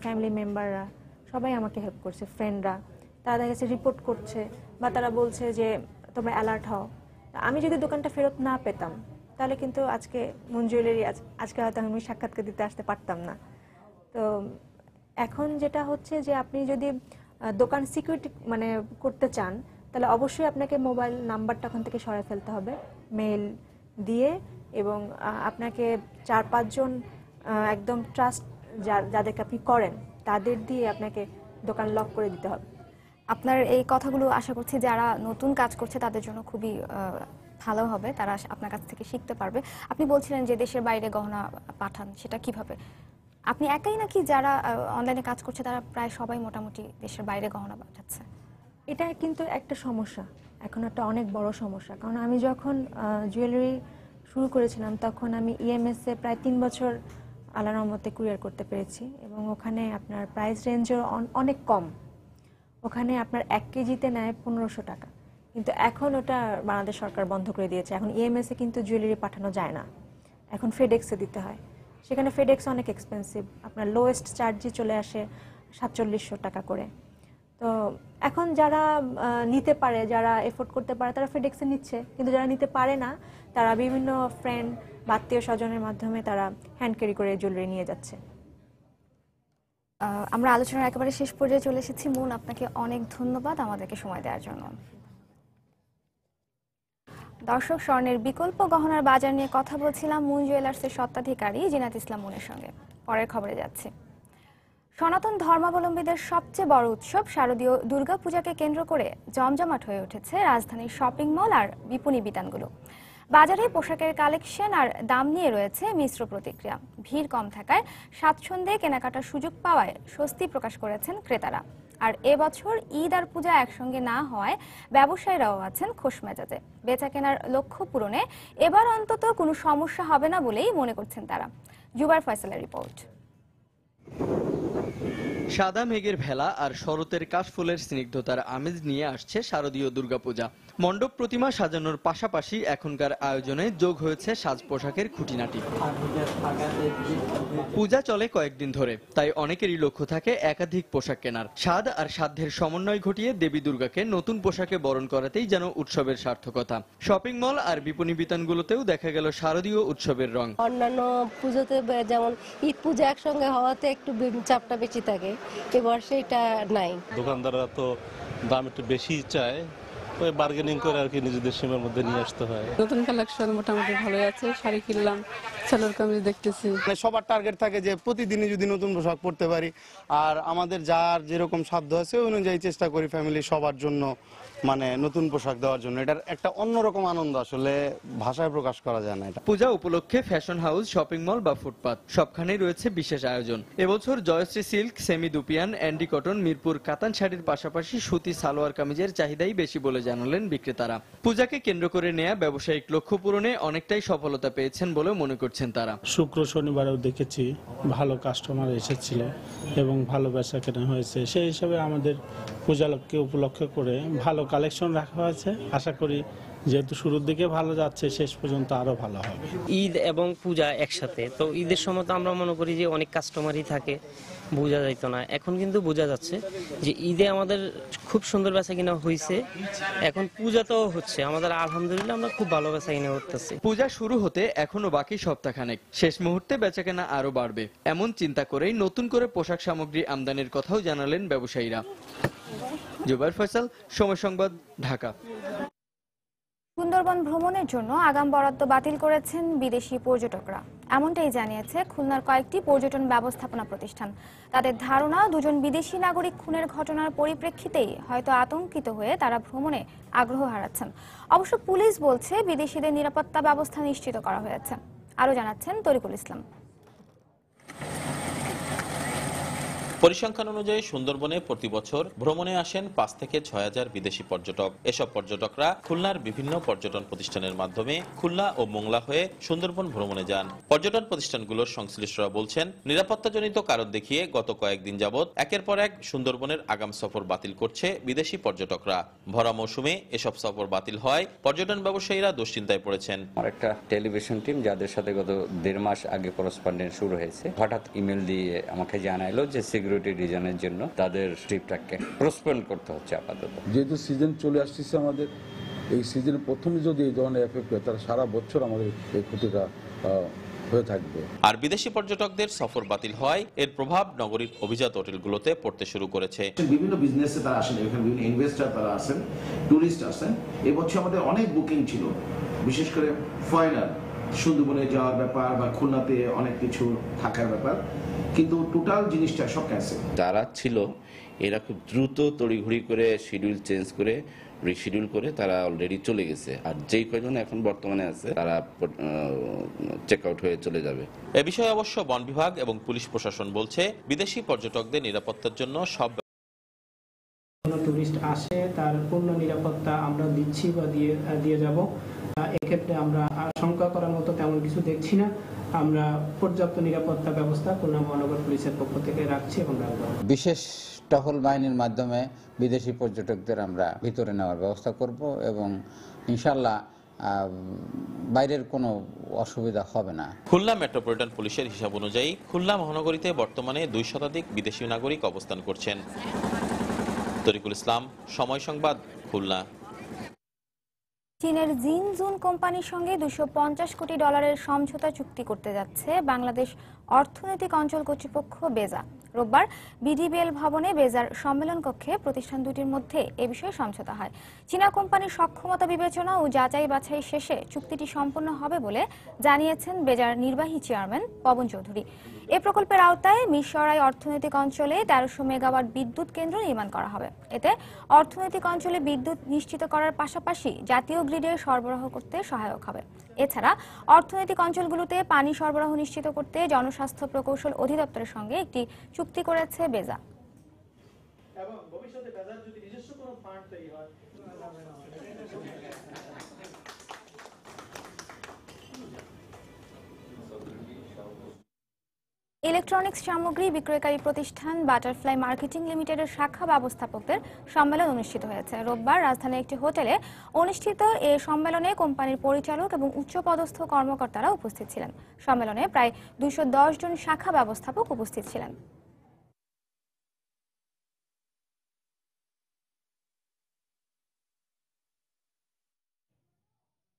ফ্যামিলি মেম্বাররা সবাই আমাকে হেল্প করছে, ফ্রেন্ডরা। তারা দেখা গেছে রিপোর্ট করছে, বা তারা বলছে যে তোমরা অ্যালার্ট হও। আমি যদি দোকানটা ফেরত না পেতাম, তাহলে কিন্তু আজকে মুন জুয়েলারি আজকে হয়তো আমি সাক্ষাৎকার দিতে আসতে পারতাম না। তো এখন যেটা হচ্ছে যে আপনি যদি দোকান সিকিউরিটি মানে করতে চান, তাহলে অবশ্যই আপনাকে মোবাইল নাম্বারটা ওখান থেকে সরাই ফেলতে হবে, মেইল দিয়ে, এবং আপনাকে 4-5 জন একদম ট্রাস্ট যাদেরকে আপনি করেন, তাদের দিয়ে আপনাকে দোকান লক করে দিতে হবে। আপনার এই কথাগুলো আশা করছি যারা নতুন কাজ করছে তাদের জন্য খুবই ভালো হবে, তারা আপনার কাছ থেকে শিখতে পারবে। আপনি বলছিলেন যে দেশের বাইরে গহনা পাঠান, সেটা কিভাবে? আপনি একাই নাকি যারা অনলাইনে কাজ করছে তারা প্রায় সবাই মোটামুটি দেশের বাইরে গহনা পাঠাচ্ছে? এটা কিন্তু একটা সমস্যা, এখন একটা অনেক বড় সমস্যা। কারণ আমি যখন জুয়েলারি শুরু করেছিলাম, তখন আমি ইএমএসে প্রায় 3 বছর আল্লাহর রহমতে কুরিয়ার করতে পেরেছি, এবং ওখানে আপনার প্রাইস রেঞ্জও অনেক কম। ওখানে আপনার 1 কেজিতে নেয় 1500 টাকা, কিন্তু এখন ওটা বাংলাদেশ সরকার বন্ধ করে দিয়েছে। এখন ইএমএসে কিন্তু জুয়েলারি পাঠানো যায় না, এখন ফেডেক্সে দিতে হয়। সেখানে ফেডেক্স অনেক এক্সপেন্সিভ, আপনার লোয়েস্ট চার্জই চলে আসে 4700 টাকা করে। তো এখন যারা নিতে পারে, যারা এফোর্ড করতে পারে, তারা ফেডেক্সে নিচ্ছে, কিন্তু যারা নিতে পারে না, তারা বিভিন্ন ফ্রেন্ড বা আত্মীয় স্বজনের মাধ্যমে তারা হ্যান্ড ক্যারি করে জুয়েলারি নিয়ে যাচ্ছে। আমরা আলোচনার একেবারে শেষ পর্যায়ে চলে এসেছি। মুন, আপনাকে অনেক ধন্যবাদ আমাদেরকে সময় দেওয়ার জন্য। দর্শক, স্বর্ণের বিকল্প গহনার বাজার নিয়ে কথা বলছিলাম মুন জুয়েলার্সের স্বত্বাধিকারী জিনাত ইসলাম মুনের সঙ্গে। পরের খবরে যাচ্ছি। সনাতন ধর্মাবলম্বীদের সবচেয়ে বড় উৎসব শারদীয় দুর্গাপূজাকে কেন্দ্র করে জমজমাট হয়ে উঠেছে রাজধানীর শপিং মল আর বিপণী বিতানগুলো। বাজারে পোশাকের কালেকশন আর দাম নিয়ে রয়েছে মিশ্র প্রতিক্রিয়া। ভিড় কম থাকায় স্বাচ্ছন্দ্যে কেনাকাটার সুযোগ পাওয়ায় স্বস্তি প্রকাশ করেছেন ক্রেতারা। আর এবছর ঈদ আর পূজা একসঙ্গে না হওয়ায় ব্যবসায়ীরাও আছেন খোশ মেজাজে। বেচা কেনার লক্ষ্য পূরণে এবার অন্তত কোনো সমস্যা হবে না বলেই মনে করছেন তারা। জুবার ফয়সালের রিপোর্ট। সাদা মেঘের ভেলা আর শরতের কাশফুলের স্নিগ্ধতার আমেজ নিয়ে আসছে শারদীয় দুর্গাপূজা। মণ্ডপ প্রতিমা সাজানোর পাশাপাশি এখনকার আয়োজনে যোগ হয়েছে সাজ পোশাকের খুঁটিনাটি। পূজা চলে কয়েকদিন ধরে, তাই অনেকেরই লক্ষ্য থাকে একাধিক পোশাক কেনার। স্বাদ আর সাধ্যের সমন্বয় ঘটিয়ে দেবী দুর্গাকে নতুন পোশাকে বরণ করাতেই যেন উৎসবের সার্থকতা। শপিং মল আর বিপণী বিতানগুলোতেও দেখা গেল শারদীয় উৎসবের রং। অন্যান্য পুজোতে যেমন ঈদ পূজা একসঙ্গে হওয়াতে একটু চাপটা বেশি থাকে, এবার সেটা নাই। দোকানদাররা তো দাম একটু বেশি চায়, ওই বার্গেনিং করে আর কি নিজেদের সীমার মধ্যে নিয়ে আসতে হয়। নতুন কালেকশন মোটামুটি ভালো আছে, শাড়ি কিনলাম, সেলোর কামিজ দেখতেছি। সবার টার্গেট থাকে যে প্রতিদিনই যদি নতুন পোশাক পরতে পারি, আর আমাদের যার যেরকম সাধ্য আছে ওই অনুযায়ী চেষ্টা করি ফ্যামিলি সবার জন্য নতুন পোশাক দেওয়ার জন্য। এটার একটা অন্যরকম আনন্দ আসলে ভাষায় প্রকাশ করা যায় না। এটা পূজা উপলক্ষে ফ্যাশন হাউস, শপিং মল বা ফুটপাত সবখানেই রয়েছে বিশেষ আয়োজন। এবছর Jayashree silk, semi dupion, Andy cotton, Mirpur কাতান শাড়ির পাশাপাশি সুতি সালোয়ার কামিজের চাহিদাই বেশি বলে জানালেন বিক্রেতারা। পূজাকে কেন্দ্র করে নেয়া ব্যবসায়িক লক্ষ্য পূরণে অনেকটাই সফলতা পেয়েছেন বলে মনে করছেন তারা। শুক্র শনিবারেও দেখেছি ভালো কাস্টমার এসেছিল এবং ভালো বেচা কেনা হয়েছে। সেই হিসাবে আমাদের পূজাকে উপলক্ষ করে ভালো কালেকশন রাখা হয়েছে। আশা করি যেহেতু শুরুর দিকে ভালো যাচ্ছে, শেষ পর্যন্ত আরো ভালো হবে। ঈদ এবং পূজা একসাথে, তো ঈদের সময় তো আমরা মনে করি যে অনেক কাস্টমারই থাকে, বোঝা যাইত না। এখন কিন্তু বোঝা যাচ্ছে যে ঈদে আমাদের খুব সুন্দর বেচা কিনা হয়েছে, এখন পূজাতেও হচ্ছে আমাদের, আলহামদুলিল্লাহ আমরা খুব ভালো বেচা কিনা করতেছি। পূজা শুরু হতে এখনো বাকি সপ্তাহখানেক, শেষ মুহূর্তে বেচাকেনা আরো বাড়বে এমন চিন্তা করেই নতুন করে পোশাক সামগ্রী আমদানির কথাও জানালেন ব্যবসায়ীরা। জুবাইর ফয়সাল, সময় সংবাদ, ঢাকা। সুন্দরবন ভ্রমণের জন্য আগাম বরাদ্দ বাতিল করেছেন বিদেশি পর্যটকরা, এমনটাই জানিয়েছে খুলনার কয়েকটি পর্যটন ব্যবস্থাপনা প্রতিষ্ঠান। তাদের ধারণা, দুজন বিদেশি নাগরিক খুনের ঘটনার পরিপ্রেক্ষিতেই হয়তো আতঙ্কিত হয়ে তারা ভ্রমণে আগ্রহ হারাচ্ছেন। অবশ্য পুলিশ বলছে বিদেশিদের নিরাপত্তা ব্যবস্থা নিশ্চিত করা হয়েছে। আরো জানাচ্ছেন তরিকুল ইসলাম। পরিসংখ্যান অনুযায়ী সুন্দরবনে প্রতি বছর ভ্রমণে আসেন ৫ থেকে ৬,০০০ বিদেশি পর্যটক। এসব পর্যটকরা খুলনার বিভিন্ন পর্যটন প্রতিষ্ঠানের মাধ্যমে খুলনা ও মোংলা হয়ে সুন্দরবন ভ্রমণে যান। পর্যটন প্রতিষ্ঠানগুলোর সংশ্লিষ্টরা বলছেন, নিরাপত্তাজনিত কারণ দেখিয়ে গত কয়েকদিন যাবৎ একের পর এক সুন্দরবনের আগাম সফর বাতিল করছে বিদেশি পর্যটকরা। ভরা মৌসুমে এসব সফর বাতিল হয় পর্যটন ব্যবসায়ীরা দুশ্চিন্তায় পড়েছেন। আমার একটা টেলিভিশন টিম যাদের সাথে গত 1.5 মাস আগে করেসপন্ডেন্স শুরু হয়েছে, হঠাৎ ইমেল দিয়ে আমাকে জানাইলো যে সিকিউরিটি রিজনের জন্য তাদের ট্রিপটাকে পোস্টপোন করতে হচ্ছে আপাতত। যেহেতু সিজন চলে আসছে আমাদের, এই সিজনের প্রথমে যদি এই ধরনের এফেক্ট হয় তাহলে সারা বছর আমাদের এই ক্ষতিটা হয়ে থাকবে। আর বিদেশি পর্যটকদের সফর বাতিল হয় এর প্রভাব নগরীর অভিজাত হোটেলগুলোতে পড়তে শুরু করেছে। বিভিন্ন বিজনেসে তারা আসেন, এখানে বিভিন্ন ইনভেস্টর তারা আসেন, টুরিস্ট আসেন। এবছর আমাদের অনেক বুকিং ছিল, বিশেষ করে ফরেনার সুন্দরবনে যাওয়ার ব্যাপার বা খুলনাতে অনেক কিছু থাকার ব্যাপার, কিন্তু টোটাল জিনিসটা সব ক্যান্সেল। যারা ছিল এরা খুব দ্রুত তড়িঘড়ি করে শিডিউল চেঞ্জ করে রিশিডিউল করে তারা অলরেডি চলে গেছে, আর যেই কয়জন এখন বর্তমানে আছে তারা চেক আউট হয়ে চলে যাবে। এ বিষয়ে অবশ্য বন বিভাগ এবং পুলিশ প্রশাসন বলছে, বিদেশি পর্যটকদের নিরাপত্তার জন্য সব টুরিস্ট আসে তার পূর্ণ নিরাপত্তা আমরা দিচ্ছি বা দিয়ে যাব। এক্ষেত্রে আমরা আশঙ্কা করার মতো তেমন কিছু দেখছি না। আমরা পর্যাপ্ত নিরাপত্তা ব্যবস্থা খুলনা মহানগর পুলিশের পক্ষ থেকে রাখছি এবং রাখবো। বিশেষ টহল বাহিনীর মাধ্যমে বিদেশি পর্যটকদের আমরা ভিতরে নেওয়ার ব্যবস্থা করব এবং ইনশাল্লাহ বাইরের কোনো অসুবিধা হবে না। খুলনা মেট্রোপলিটন পুলিশের হিসাব অনুযায়ী খুলনা মহানগরীতে বর্তমানে 2 শতাধিক বিদেশি নাগরিক অবস্থান করছেন। তরিকুল ইসলাম, সময় সংবাদ, খুলনা। চীনের জিনজুন কোম্পানির সঙ্গে $250 কোটি সমঝোতা চুক্তি করতে যাচ্ছে বাংলাদেশ অর্থনৈতিক অঞ্চল কর্তৃপক্ষ বেজা। রোববার বিডিবিএল ভবনে বেজার সম্মেলন কক্ষে প্রতিষ্ঠান দুটির মধ্যে এ বিষয়ে সমঝোতা হয়। চীনা কোম্পানির সক্ষমতা বিবেচনা ও যাচাই বাছাই শেষে চুক্তিটি সম্পন্ন হবে বলে জানিয়েছেন বেজার নির্বাহী চেয়ারম্যান পবন চৌধুরী। এ প্রকল্পের আওতায় মিরসরাই অর্থনৈতিক অঞ্চলে 1300 মেগাওয়াট বিদ্যুৎ কেন্দ্র নির্মাণ করা হবে। এতে অর্থনৈতিক অঞ্চলে বিদ্যুৎ নিশ্চিত করার পাশাপাশি জাতীয় গ্রিডে সরবরাহ করতে সহায়ক হবে। এছাড়া অর্থনৈতিক অঞ্চলগুলোতে পানি সরবরাহ নিশ্চিত করতে জনস্বাস্থ্য প্রকৌশল অধিদপ্তরের সঙ্গে একটি চুক্তি করেছে বেজা। ইলেকট্রনিক্স সামগ্রী বিক্রয়কারী প্রতিষ্ঠান বাটারফ্লাই মার্কেটিং লিমিটেডের শাখা ব্যবস্থাপকদের সম্মেলন অনুষ্ঠিত হয়েছে। রোববার রাজধানীর একটি হোটেলে অনুষ্ঠিত এ সম্মেলনে কোম্পানির পরিচালক এবং উচ্চপদস্থ কর্মকর্তারা উপস্থিত ছিলেন। সম্মেলনে প্রায় 210 জন শাখা ব্যবস্থাপক উপস্থিত ছিলেন।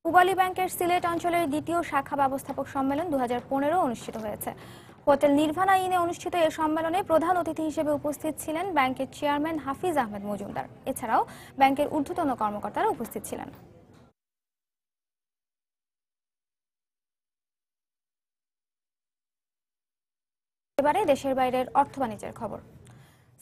পূবালী ব্যাংকের সিলেট অঞ্চলের দ্বিতীয় শাখা ব্যবস্থাপক সম্মেলন 2015 অনুষ্ঠিত হয়েছে। হোটেল নির্ভানা ইনে অনুষ্ঠিত এ সম্মেলনে প্রধান অতিথি হিসেবে উপস্থিত ছিলেন ব্যাংকের চেয়ারম্যান হাফিজ আহমেদ মজুমদার। এছাড়াও ব্যাংকের ঊর্ধ্বতন কর্মকর্তারা উপস্থিত ছিলেন। এবারে দেশের বাইরের অর্থ বাণিজ্যের খবর।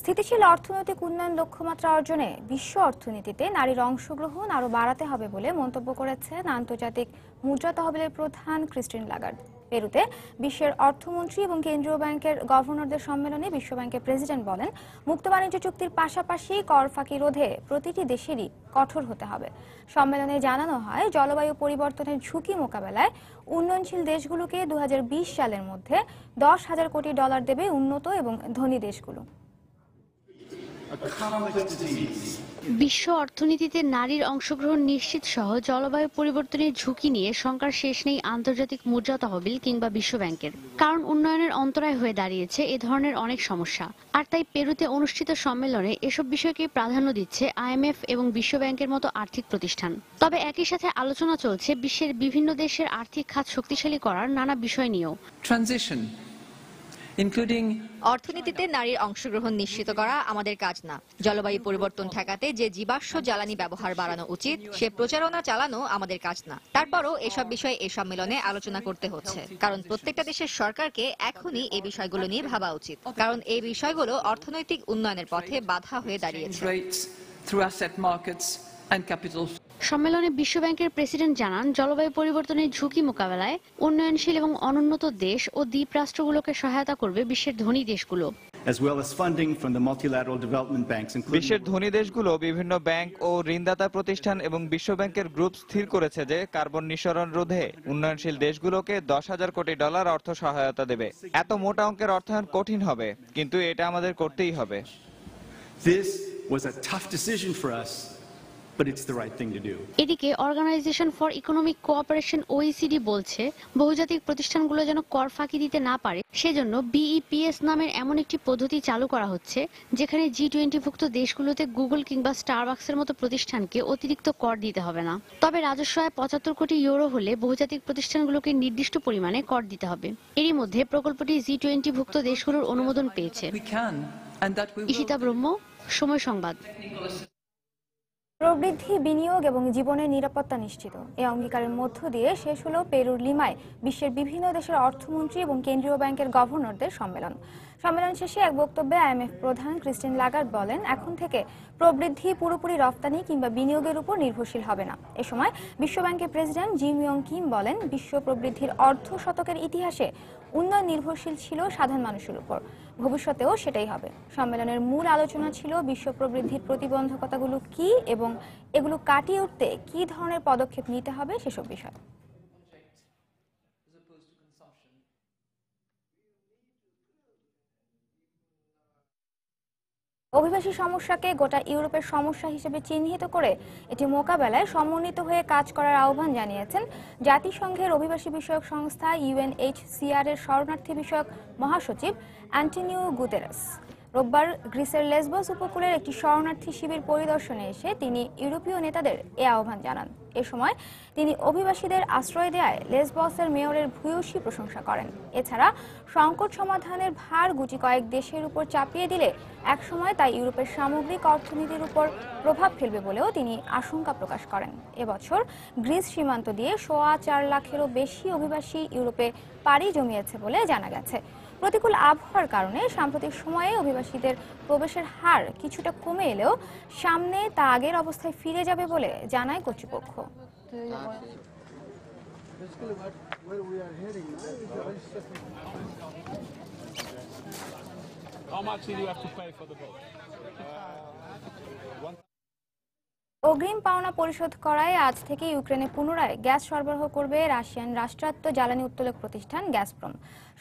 স্থিতিশীল অর্থনৈতিক উন্নয়ন লক্ষ্যমাত্রা অর্জনে বিশ্ব অর্থনীতিতে নারীর অংশগ্রহণ আরও বাড়াতে হবে বলে মন্তব্য করেছেন আন্তর্জাতিক মুদ্রা তহবিলের প্রধান ক্রিস্টিন লাগার্দ। পেরুতে বিশ্বের অর্থমন্ত্রী এবং কেন্দ্রীয় ব্যাংকের গভর্নরদের সম্মেলনে বিশ্বব্যাংকের প্রেসিডেন্ট বলেন, মুক্ত বাণিজ্য চুক্তির পাশাপাশি কর ফাঁকি রোধে প্রতিটি দেশেরই কঠোর হতে হবে। সম্মেলনে জানানো হয়, জলবায়ু পরিবর্তনের ঝুঁকি মোকাবেলায় উন্নয়নশীল দেশগুলোকে 2020 সালের মধ্যে $10,000 কোটি দেবে উন্নত এবং ধনী দেশগুলো। বিশ্ব অর্থনীতিতে নারীর অংশগ্রহণ নিশ্চিত সহ জলবায়ু পরিবর্তনের ঝুঁকি নিয়ে শঙ্কার শেষ নেই আন্তর্জাতিক মুদ্রা তহবিল কিংবা বিশ্বব্যাংকের। কারণ উন্নয়নের অন্তরায় হয়ে দাঁড়িয়েছে এ ধরনের অনেক সমস্যা। আর তাই পেরুতে অনুষ্ঠিত সম্মেলনে এসব বিষয়কে প্রাধান্য দিচ্ছে IMF এবং বিশ্বব্যাংকের মতো আর্থিক প্রতিষ্ঠান। তবে একই সাথে আলোচনা চলছে বিশ্বের বিভিন্ন দেশের আর্থিক খাত শক্তিশালী করার নানা বিষয় নিয়েও। অর্থনীতিতে নারীর অংশগ্রহণ নিশ্চিত করা আমাদের কাজ না। জলবায়ু পরিবর্তন ঠেকাতে যে জীবাশ্ম জ্বালানি ব্যবহার বাড়ানো উচিত সে প্রচারণা চালানো আমাদের কাজ না। তারপরও এসব বিষয়ে এই সম্মেলনে আলোচনা করতে হচ্ছে, কারণ প্রত্যেকটা দেশের সরকারকে এখনই এই বিষয়গুলো নিয়ে ভাবা উচিত, কারণ এই বিষয়গুলো অর্থনৈতিক উন্নয়নের পথে বাধা হয়ে দাঁড়িয়েছে। সম্মেলনে বিশ্বব্যাংকের প্রেসিডেন্ট জানান, জলবায়ু পরিবর্তনের ঝুঁকি মোকাবেলায় উন্নয়নশীল এবং অনুন্নত দেশ ও দ্বীপ রাষ্ট্রগুলোকে সহায়তা করবে বিশ্বের ধনী দেশগুলো। বিশ্বের ধনী দেশগুলো বিভিন্ন ব্যাংক ও ঋণদাতা প্রতিষ্ঠান এবং বিশ্বব্যাংকের গ্রুপ স্থির করেছে যে কার্বন নিঃসরণ রোধে উন্নয়নশীল দেশগুলোকে $10,000 কোটি অর্থ সহায়তা দেবে। এত মোটা অঙ্কের অর্থায়ন কঠিন হবে, কিন্তু এটা আমাদের করতেই হবে। এদিকে organisation for economic cooperation OECD বলছে, বহুজাতিক প্রতিষ্ঠানগুলো যেন কর ফাঁকি দিতে না পারে সেজন্য BEPS নামের এমন একটি পদ্ধতি চালু করা হচ্ছে, যেখানে G20ভুক্ত দেশগুলোতে গুগল কিংবা স্টারবাকসের মতো প্রতিষ্ঠানকে অতিরিক্ত কর দিতে হবে না। তবে রাজস্ব আয় 75 কোটি ইউরো হলে বহুজাতিক প্রতিষ্ঠানগুলোকে নির্দিষ্ট পরিমাণে কর দিতে হবে। এরই মধ্যে প্রকল্পটি G20ভুক্ত দেশগুলোর অনুমোদন পেয়েছে। ঈশিতা ব্রহ্ম, সময় সংবাদ। প্রবৃদ্ধি, বিনিয়োগ এবং জীবনের নিরাপত্তা নিশ্চিত, এই অঙ্গীকারের মধ্য দিয়ে শেষ হলো পেরুর লিমায় বিশ্বের বিভিন্ন দেশের অর্থমন্ত্রী এবং কেন্দ্রীয় ব্যাংকের গভর্নরদের সম্মেলন। সম্মেলন শেষে এক বক্তব্যে IMF প্রধান ক্রিস্টিন লাগার্দ বলেন, এখন থেকে প্রবৃদ্ধি পুরোপুরি রফতানি কিংবা বিনিয়োগের উপর নির্ভরশীল হবে না। এ সময় বিশ্বব্যাংকের প্রেসিডেন্ট জিম ইয়ং কিম বলেন, বিশ্ব প্রবৃদ্ধির অর্ধ শতকের ইতিহাসে উন্নয়ন নির্ভরশীল ছিল সাধারণ মানুষের উপর, ভবিষ্যতেও সেটাই হবে। সম্মেলনের মূল আলোচনা ছিল বিশ্ব প্রবৃদ্ধির প্রতিবন্ধকতাগুলো কি এবং এগুলো কাটিয়ে উঠতে কি ধরনের পদক্ষেপ নিতে হবে সেসব বিষয়। অভিবাসী সমস্যাকে গোটা ইউরোপের সমস্যা হিসেবে চিহ্নিত করে এটি মোকাবেলায় সমন্বিত হয়ে কাজ করার আহ্বান জানিয়েছেন জাতিসংঘের অভিবাসী বিষয়ক সংস্থা UNHCR এর শরণার্থী বিষয়ক মহাসচিব অ্যান্টোনিও গুতেরেস। রোববার গ্রিসের লেসবস উপকূলের একটি শরণার্থী শিবির পরিদর্শনে এসে তিনি ইউরোপীয় নেতাদের এ আহ্বান জানান। এ সময় তিনি অভিবাসীদের আশ্রয় দেয়ায় লেসবসের মেয়রের ভূয়সী প্রশংসা করেন। এছাড়া সংকট সমাধানের ভার গুটি কয়েক দেশের উপর চাপিয়ে দিলে একসময় তা ইউরোপের সামগ্রিক অর্থনীতির উপর প্রভাব ফেলবে বলেও তিনি আশঙ্কা প্রকাশ করেন। এবছর গ্রিস সীমান্ত দিয়ে 4.25 লাখেরও বেশি অভিবাসী ইউরোপে পাড়ি জমিয়েছে বলে জানা গেছে। প্রতিকূল আবহাওয়ার কারণে সাম্প্রতিক সময়ে অভিবাসীদের প্রবেশের হার কিছুটা কমে এলেও সামনে তা আগের অবস্থায় ফিরে যাবে বলে জানায় কর্তৃপক্ষ। অগ্রিম পাওনা পরিশোধ করায় আজ থেকে ইউক্রেনে পুনরায় গ্যাস সরবরাহ করবে রাশিয়ান রাষ্ট্রায়ত্ত জ্বালানি উত্তোলক প্রতিষ্ঠান গ্যাসপ্রম।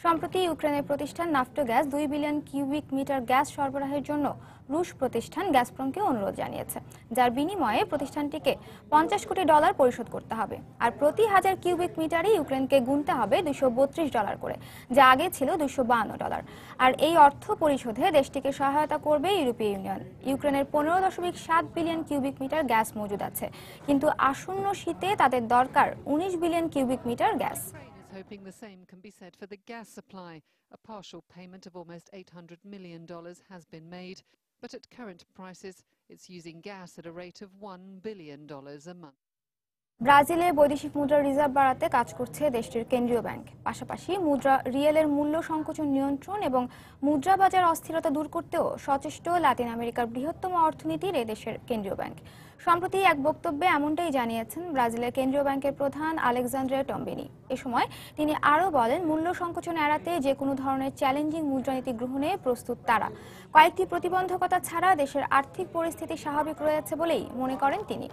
সম্প্রতি ইউক্রেনের প্রতিষ্ঠান নাফটোগ্যাস 2 বিলিয়ন কিউবিক মিটার গ্যাস সরবরাহের জন্য রুশ প্রতিষ্ঠান গ্যাসপ্রমকে অনুরোধ জানিয়েছে, যার বিনিময়ে প্রতিষ্ঠানটিকে $50 কোটি পরিশোধ করতে হবে। আর প্রতি 1000 কিউবিক মিটারে ইউক্রেনকে গুনতে হবে $232 করে, যা আগে ছিল $252। আর এই অর্থ পরিশোধে দেশটিকে সহায়তা করবে ইউরোপীয় ইউনিয়ন। ইউক্রেনের 15.7 বিলিয়ন কিউবিক মিটার গ্যাস মজুদ আছে, কিন্তু আসন্ন শীতে তাদের দরকার 19 billion cubic metre gas. Hoping the same can be said for the gas supply. A partial payment of almost $800 million has been made, but at current prices, it's using gas at a rate of $1 billion a month. ব্রাজিলে বৈদেশিক মুদ্রার reserve বাড়াতে কাজ করছে দেশটির কেন্দ্রীয় bank. পাশাপাশি মুদ্রা রিয়েলের মূল্য সংকোচন নিয়ন্ত্রণ এবং মুদ্রা বাজার অস্থিরতা দূর করতেও সচেষ্ট লাতিন আমেরিকার বৃহত্তম অর্থনীতির এদেশের কেন্দ্রীয় ব্যাংক। সম্প্রতি এক বক্তব্যে এমনটাই জানিয়েছেন ব্রাজিলের কেন্দ্রীয় ব্যাংকের প্রধান আলেকজান্দ্রে টম্বিনি। এ সময় তিনি আরও বলেন, মূল্য সংকোচন এড়াতে যে কোনো ধরনের চ্যালেঞ্জিং মুদ্রানীতি গ্রহণে প্রস্তুত তারা। কয়েকটি প্রতিবন্ধকতা ছাড়া দেশের আর্থিক পরিস্থিতি স্বাভাবিক রয়েছে বলেই মনে করেন তিনি।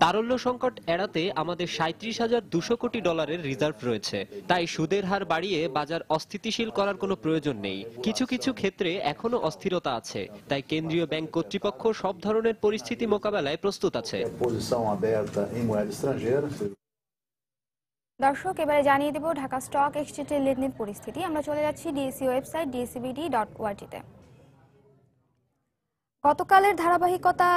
তারল্য সংকট এড়াতে আমাদের $37,200 কোটি রিজার্ভ রয়েছে, তাই সুদের হার বাড়িয়ে বাজার অস্থিতিশীল করার কোনো প্রয়োজন নেই। কিছু কিছু ক্ষেত্রে এখনো অস্থিরতা আছে, তাই কেন্দ্রীয় ব্যাংক কর্তৃপক্ষ সব ধরনের পরিস্থিতি মোকাবেলায় প্রস্তুত আছে। দর্শক, এবারে জানিয়ে দেব ঢাকা স্টক এক্সচেঞ্জের লেনদেন পরিস্থিতি। আমরা চলে যাচ্ছি ডিএসই ওয়েবসাইট dscbd.org-তে। গতকালের ধারাবাহিকতা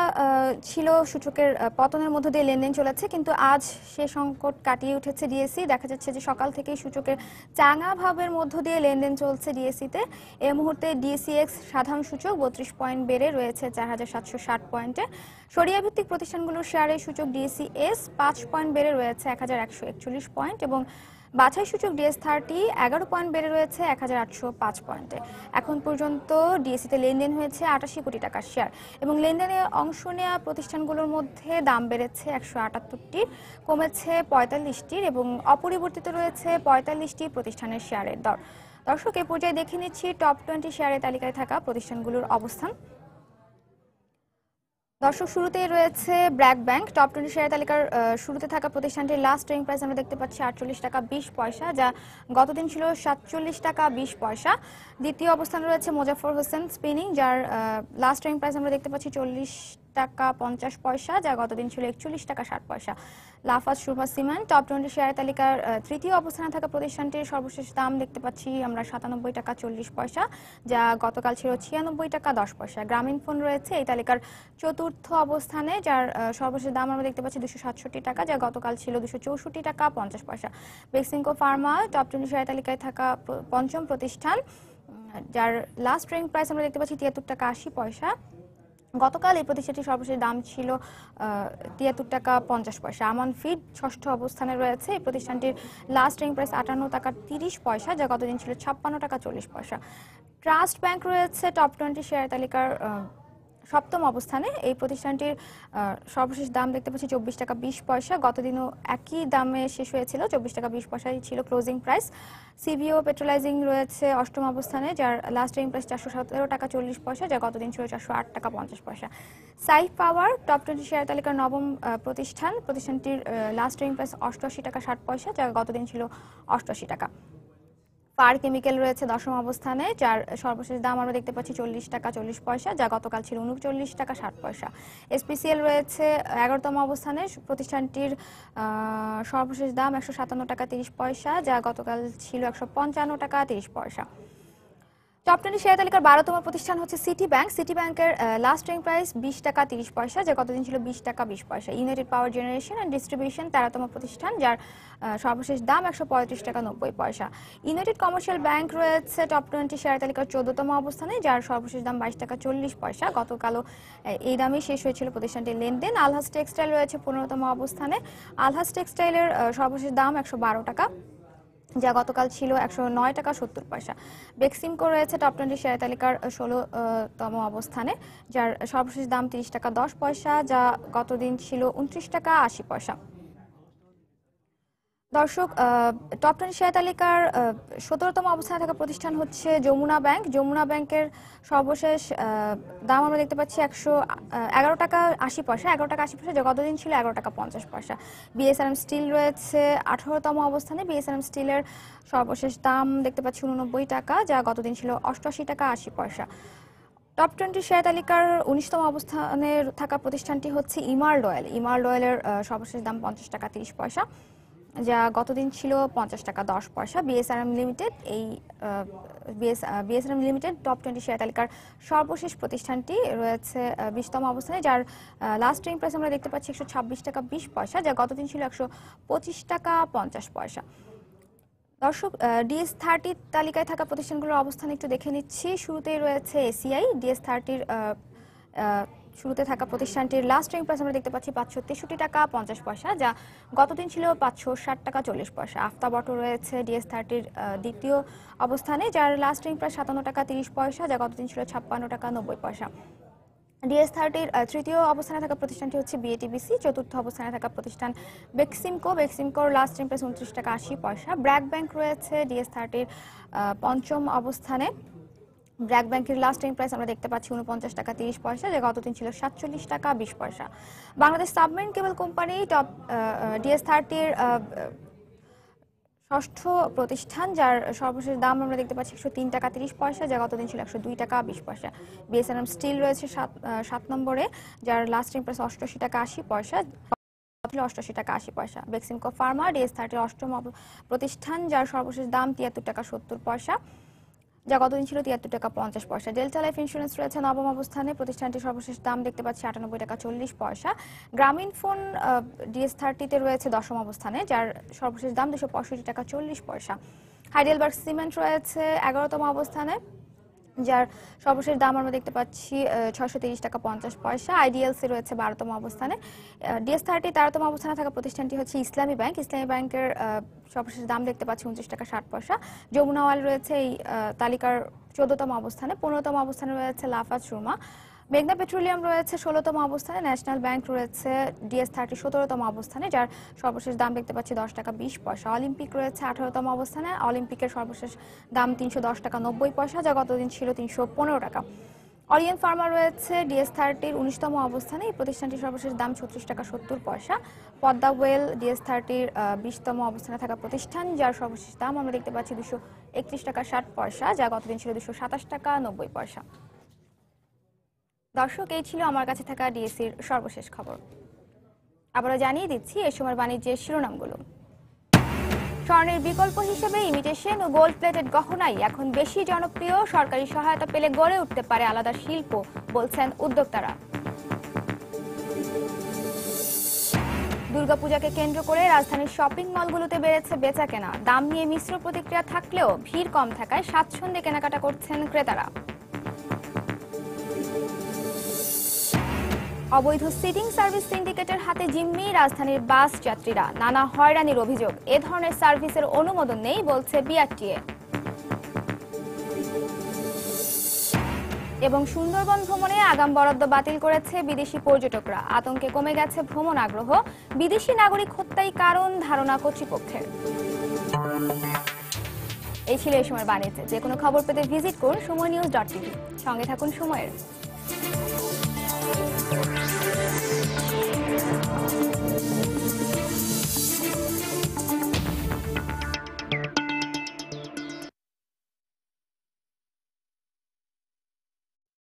ছিল সূচকের পতনের মধ্য দিয়ে লেনদেন চলেছে, কিন্তু আজ সে সংকট কাটিয়ে উঠেছে ডিএসই। দেখা যাচ্ছে যে সকাল থেকেই সূচকের চাঙা ভাবের মধ্য দিয়ে লেনদেন চলছে ডিএসইতে। এই মুহূর্তে ডিএসইএক্স সাধারণ সূচক 32 পয়েন্ট বেড়ে রয়েছে 4760 পয়েন্টে। সরিয়া ভিত্তিক প্রতিষ্ঠানগুলোর শেয়ারের সূচক ডিএসইএস 5 পয়েন্ট বেড়ে রয়েছে 1141 পয়েন্ট এবং বাছাই সূচক DS30 11 পয়েন্ট বেড়ে রয়েছে 1805 পয়েন্টে। এখন পর্যন্ত ডিএসইতে লেনদেন হয়েছে 88 কোটি টাকার শেয়ার এবং লেনদেনে অংশ নেওয়া প্রতিষ্ঠানগুলোর মধ্যে দাম বেড়েছে 178টির, কমেছে 45টির এবং অপরিবর্তিত রয়েছে 45টি প্রতিষ্ঠানের শেয়ারের দর। দর্শক, এই পর্যায়ে দেখে নিচ্ছি টপ 20 শেয়ারের তালিকায় থাকা প্রতিষ্ঠানগুলোর অবস্থান। দর্শক, শুরুতেই রয়েছে ব্র্যাক ব্যাংক। টপ 20 শেয়ার তালিকার শুরুতে থাকা প্রতিষ্ঠানটির লাস্ট ট্রেডিং প্রাইস আমরা দেখতে পাচ্ছি 48 টাকা 20 পয়সা, যা গতদিন ছিল 47 টাকা 20 পয়সা। দ্বিতীয় অবস্থানে রয়েছে মোজাফফর হোসেন স্পিনিং, যার লাস্ট ট্রেডিং প্রাইস আমরা দেখতে পাচ্ছি 40 টাকা 50 পয়সা, যা গতদিন ছিল 41 টাকা 60 পয়সা। লাফাজ সুভা সিমেন্ট টপ 20 শেয়ার তালিকার তৃতীয় অবস্থানে থাকা প্রতিষ্ঠানটির সর্বশেষ দাম দেখতে পাচ্ছি আমরা 97 টাকা 40 পয়সা, যা গতকাল ছিল 96 টাকা 10 পয়সা। গ্রামীণ ফোন রয়েছে এই তালিকার চতুর্থ অবস্থানে, যার সর্বশেষ দাম আমরা দেখতে পাচ্ছি 267 টাকা, যা গতকাল ছিল 264 টাকা 50 পয়সা। বেক্সিমকো ফার্মা টপ 20 শেয়ার তালিকায় থাকা পঞ্চম প্রতিষ্ঠান, যার লাস্ট ট্রেডিং প্রাইস আমরা দেখতে পাচ্ছি 73 টাকা 80 পয়সা। গতকাল এই প্রতিষ্ঠানটির সর্বশেষ দাম ছিল 73 টাকা 50 পয়সা। আমান ফিড ষষ্ঠ অবস্থানে রয়েছে এই প্রতিষ্ঠানটির লাস্ট ট্রেডিং প্রাইস 58 টাকা 30 পয়সা, যা গতদিন ছিল 56 টাকা 40 পয়সা। ট্রাস্ট ব্যাংক রয়েছে টপ 20 শেয়ার তালিকার সপ্তম অবস্থানে। এই প্রতিষ্ঠানটির সর্বশেষ দাম দেখতে পাচ্ছি 24 টাকা 20 পয়সা, গতদিনও একই দামে শেষ হয়েছিল, 24 টাকা 20 পয়সাই ছিল ক্লোজিং প্রাইস। সিবিও পেট্রোলাইজিং রয়েছে অষ্টম অবস্থানে, যার লাস্ট ট্রেডিং প্রাইস 417 টাকা 40 পয়সা, যা গতদিন ছিল 408 টাকা 50 পয়সা। সাইফ পাওয়ার টপ 20 শেয়ার তালিকার নবম প্রতিষ্ঠান, প্রতিষ্ঠানটির লাস্ট ট্রেডিং প্রাইস 88 টাকা 60 পয়সা, যা গতদিন ছিল 88 টাকা। পার কেমিক্যাল রয়েছে দশম অবস্থানে, যার সর্বশেষ দাম আমরা দেখতে পাচ্ছি 40 টাকা 40 পয়সা, যা গতকাল ছিল 39 টাকা 60 পয়সা। এসপিসিএল রয়েছে 11তম অবস্থানে, প্রতিষ্ঠানটির সর্বশেষ দাম 157 টাকা 30 পয়সা, যা গতকাল ছিল 155 টাকা 30 পয়সা। টপ 20 শেয়ার তালিকার 12তম প্রতিষ্ঠান হচ্ছে সিটি ব্যাংক। সিটি ব্যাংকের লাস্ট ট্রেডিং প্রাইস 20 টাকা 30 পয়সা, যা গতদিন ছিল 20 টাকা 20 পয়সা। United Power Generation and Distribution 13তম প্রতিষ্ঠান, যার সর্বশেষ দাম 135 টাকা 90 পয়সা। ইউনাইটেড কমার্শিয়াল ব্যাংক রয়েছে টপ 20 শেয়ার তালিকার 14তম অবস্থানে, যার সর্বশেষ দাম 22 টাকা 40 পয়সা, গতকালও এই দামেই শেষ হয়েছিল প্রতিষ্ঠানটির লেনদেন। আলহাজ টেক্সটাইল রয়েছে 15তম অবস্থানে। আলহাজ টেক্সটাইলের সর্বশেষ দাম 112 টাকা। যা গতকাল ছিল 109 টাকা 70 পয়সা। বেক্সিমকো রয়েছে টপ 20 শেয়ার তালিকার 16তম অবস্থানে, যার সর্বশেষ দাম 30 টাকা 10 পয়সা, যা গতদিন ছিল 29 টাকা 80 পয়সা। দর্শক, টপ 20 শেয়ার তালিকার 17তম অবস্থানে থাকা প্রতিষ্ঠান হচ্ছে যমুনা ব্যাংক। যমুনা ব্যাংকের সর্বশেষ দাম আমরা দেখতে পাচ্ছি 11 টাকা 80 পয়সা, 11 টাকা 80 পয়সা, যা গতদিন ছিল 11 টাকা 50 পয়সা। বিএসআরএম স্টিল রয়েছে 18তম অবস্থানে। বিএসআরএম স্টিলের সর্বশেষ দাম দেখতে পাচ্ছি 89 টাকা, যা গতদিন ছিল 88 টাকা 80 পয়সা। টপ 20 শেয়ার তালিকার 19তম অবস্থানে থাকা প্রতিষ্ঠানটি হচ্ছে ইমার্ল্ড অয়েল। ইমার্ল্ড অয়েলের সর্বশেষ দাম 50 টাকা 30 পয়সা, যা গতদিন ছিল 50 টাকা 10 পয়সা। BSRM limited BSRM limited top 20 share তালিকার সর্বশেষ প্রতিষ্ঠানটি রয়েছে 20তম অবস্থানে, যার লাস্ট ট্রেডিং প্রাইস আমরা দেখতে পাচ্ছি 126 টাকা 20 পয়সা, যা গতদিন ছিল 125 টাকা 50 পয়সা। দর্শক, DS30 তালিকায় থাকা প্রতিষ্ঠানগুলোর অবস্থান একটু দেখে নিচ্ছি। শুরুতেই রয়েছে এসিআই। DS30-র শুরুতে থাকা প্রতিষ্ঠানটির লাস্ট ট্রেডিং প্রাইস আমরা দেখতে পাচ্ছি 563 টাকা 50 পয়সা, যা গতদিন ছিল 560 টাকা 40 পয়সা। আফতাব অটো রয়েছে DS30-র দ্বিতীয় অবস্থানে, যার লাস্ট ট্রেডিং প্রাইস 57 টাকা 30 পয়সা, যা গতদিন ছিল 56 টাকা 90 পয়সা। DS30-র তৃতীয় অবস্থানে থাকা প্রতিষ্ঠানটি হচ্ছে বিএটিবিসি। চতুর্থ অবস্থানে থাকা প্রতিষ্ঠান বেক্সিমকো। বেক্সিমকোর লাস্ট ট্রেডিং প্রাইস 29 টাকা 80 পয়সা। ব্র্যাক ব্যাংক রয়েছে DS30-র পঞ্চম অবস্থানে। ব্র্যাক ব্যাংকের লাস্ট ট্রেডিং প্রাইস আমরা দেখতে পাচ্ছি 49 টাকা 30 পয়সা, যা গতদিন ছিল 47 টাকা 20 পয়সা। Bangladesh Submarine Cable Company top DS30-র ষষ্ঠ প্রতিষ্ঠান, যার সর্বশেষ দাম আমরা দেখতে পাচ্ছি 103 টাকা 30 পয়সা, যা গতদিন ছিল 102 টাকা 20 পয়সা। বিএসআরএম স্টিল রয়েছে 7 নম্বরে, যার লাস্ট ট্রেডিং প্রাইস 88 টাকা 80 পয়সা, 88 টাকা 80 পয়সা। বেক্সিমকো ফার্মা DS30-র অষ্টম প্রতিষ্ঠান, যার সর্বশেষ দাম 73 টাকা 70 পয়সা, যা গতদিন ছিল 73 টাকা 50 পয়সা। ডেল্টা লাইফ ইন্স্যুরেন্স রয়েছে নবম অবস্থানে। প্রতিষ্ঠানটির সর্বশেষ দাম দেখতে পাচ্ছি 98 টাকা 40 পয়সা। গ্রামীণ ফোন DS30-তে রয়েছে 10ম অবস্থানে, যার সর্বশেষ দাম 265 টাকা 40 পয়সা। হাইডেলবার্গ সিমেন্ট রয়েছে 11তম অবস্থানে, যার সর্বশেষ দাম আমরা দেখতে পাচ্ছি 630 টাকা 50 পয়সা। আইডিএলসি রয়েছে 12তম অবস্থানে। DS30 13তম অবস্থানে থাকা প্রতিষ্ঠানটি হচ্ছে ইসলামী ব্যাংক। ইসলামী ব্যাংকের সর্বশেষ দাম দেখতে পাচ্ছি 29 টাকা 60 পয়সা। যমুনা অয়েল রয়েছে এই তালিকার 14তম অবস্থানে। 15তম অবস্থানে রয়েছে লাফাজ সুরমা। মেঘনা পেট্রোলিয়াম রয়েছে 16তম অবস্থানে। ন্যাশনাল ব্যাংক রয়েছে DS30 17তম অবস্থানে, যার সর্বশেষ দাম দেখতে পাচ্ছি 10 টাকা 20 পয়সা। অলিম্পিক রয়েছে 18তম অবস্থানে। অলিম্পিকের সর্বশেষ দাম 310 টাকা 90 পয়সা, যা গতদিন ছিল 315 টাকা। অরিয়েন্ট ফার্মা রয়েছে DS30-র 19তম অবস্থানে। এই প্রতিষ্ঠানটির সর্বশেষ দাম 36 টাকা 70 পয়সা। পদ্মা ওয়েল DS30-র 20তম অবস্থানে থাকা প্রতিষ্ঠান, যার সর্বশেষ দাম আমরা দেখতে পাচ্ছি 231 টাকা 60 পয়সা, যা গতদিন ছিল 227 টাকা 90 পয়সা। দর্শক, এই ছিল আমার কাছে থাকা ডিএসসির সর্বশেষ খবর। আবারও জানিয়ে দিচ্ছি এই সময় বাণিজ্যের শিরোনামগুলো। স্বর্ণের বিকল্প হিসেবে ইমিটেশন ও গোল্ড প্লেটেড গহনাই এখন বেশি জনপ্রিয়। সরকারি সহায়তা পেলে গড়ে উঠতে পারে আলাদা শিল্প, বলছেন উদ্যোক্তারা। দুর্গাপূজাকে কেন্দ্র করে রাজধানীর শপিং মলগুলোতে বেড়েছে বেচাকেনা। দাম নিয়ে মিশ্র প্রতিক্রিয়া থাকলেও ভিড় কম থাকায় স্বাচ্ছন্দ্যে কেনাকাটা করছেন ক্রেতারা। অবৈধ সিটিং সার্ভিস সিন্ডিকেটের হাতে জিম্মি রাজধানীর বাস যাত্রীরা। নানা হয়রানির অভিযোগ। এ ধরনের সার্ভিসের অনুমোদন নেই বলছে বিআরটিএ। এবং সুন্দরবন ভ্রমণে আগাম বরাদ্দ বাতিল করেছে বিদেশি পর্যটকরা। আতঙ্কে কমে গেছে ভ্রমণ আগ্রহ। বিদেশি নাগরিক হত্যাই কারণ ধারণা কর্তৃপক্ষের। এই ছিল এই সময় বাণিজ্য। যে কোনো খবর পেতে ভিজিট করুন সময়নিউজ.tv। সঙ্গে থাকুন সময়ের।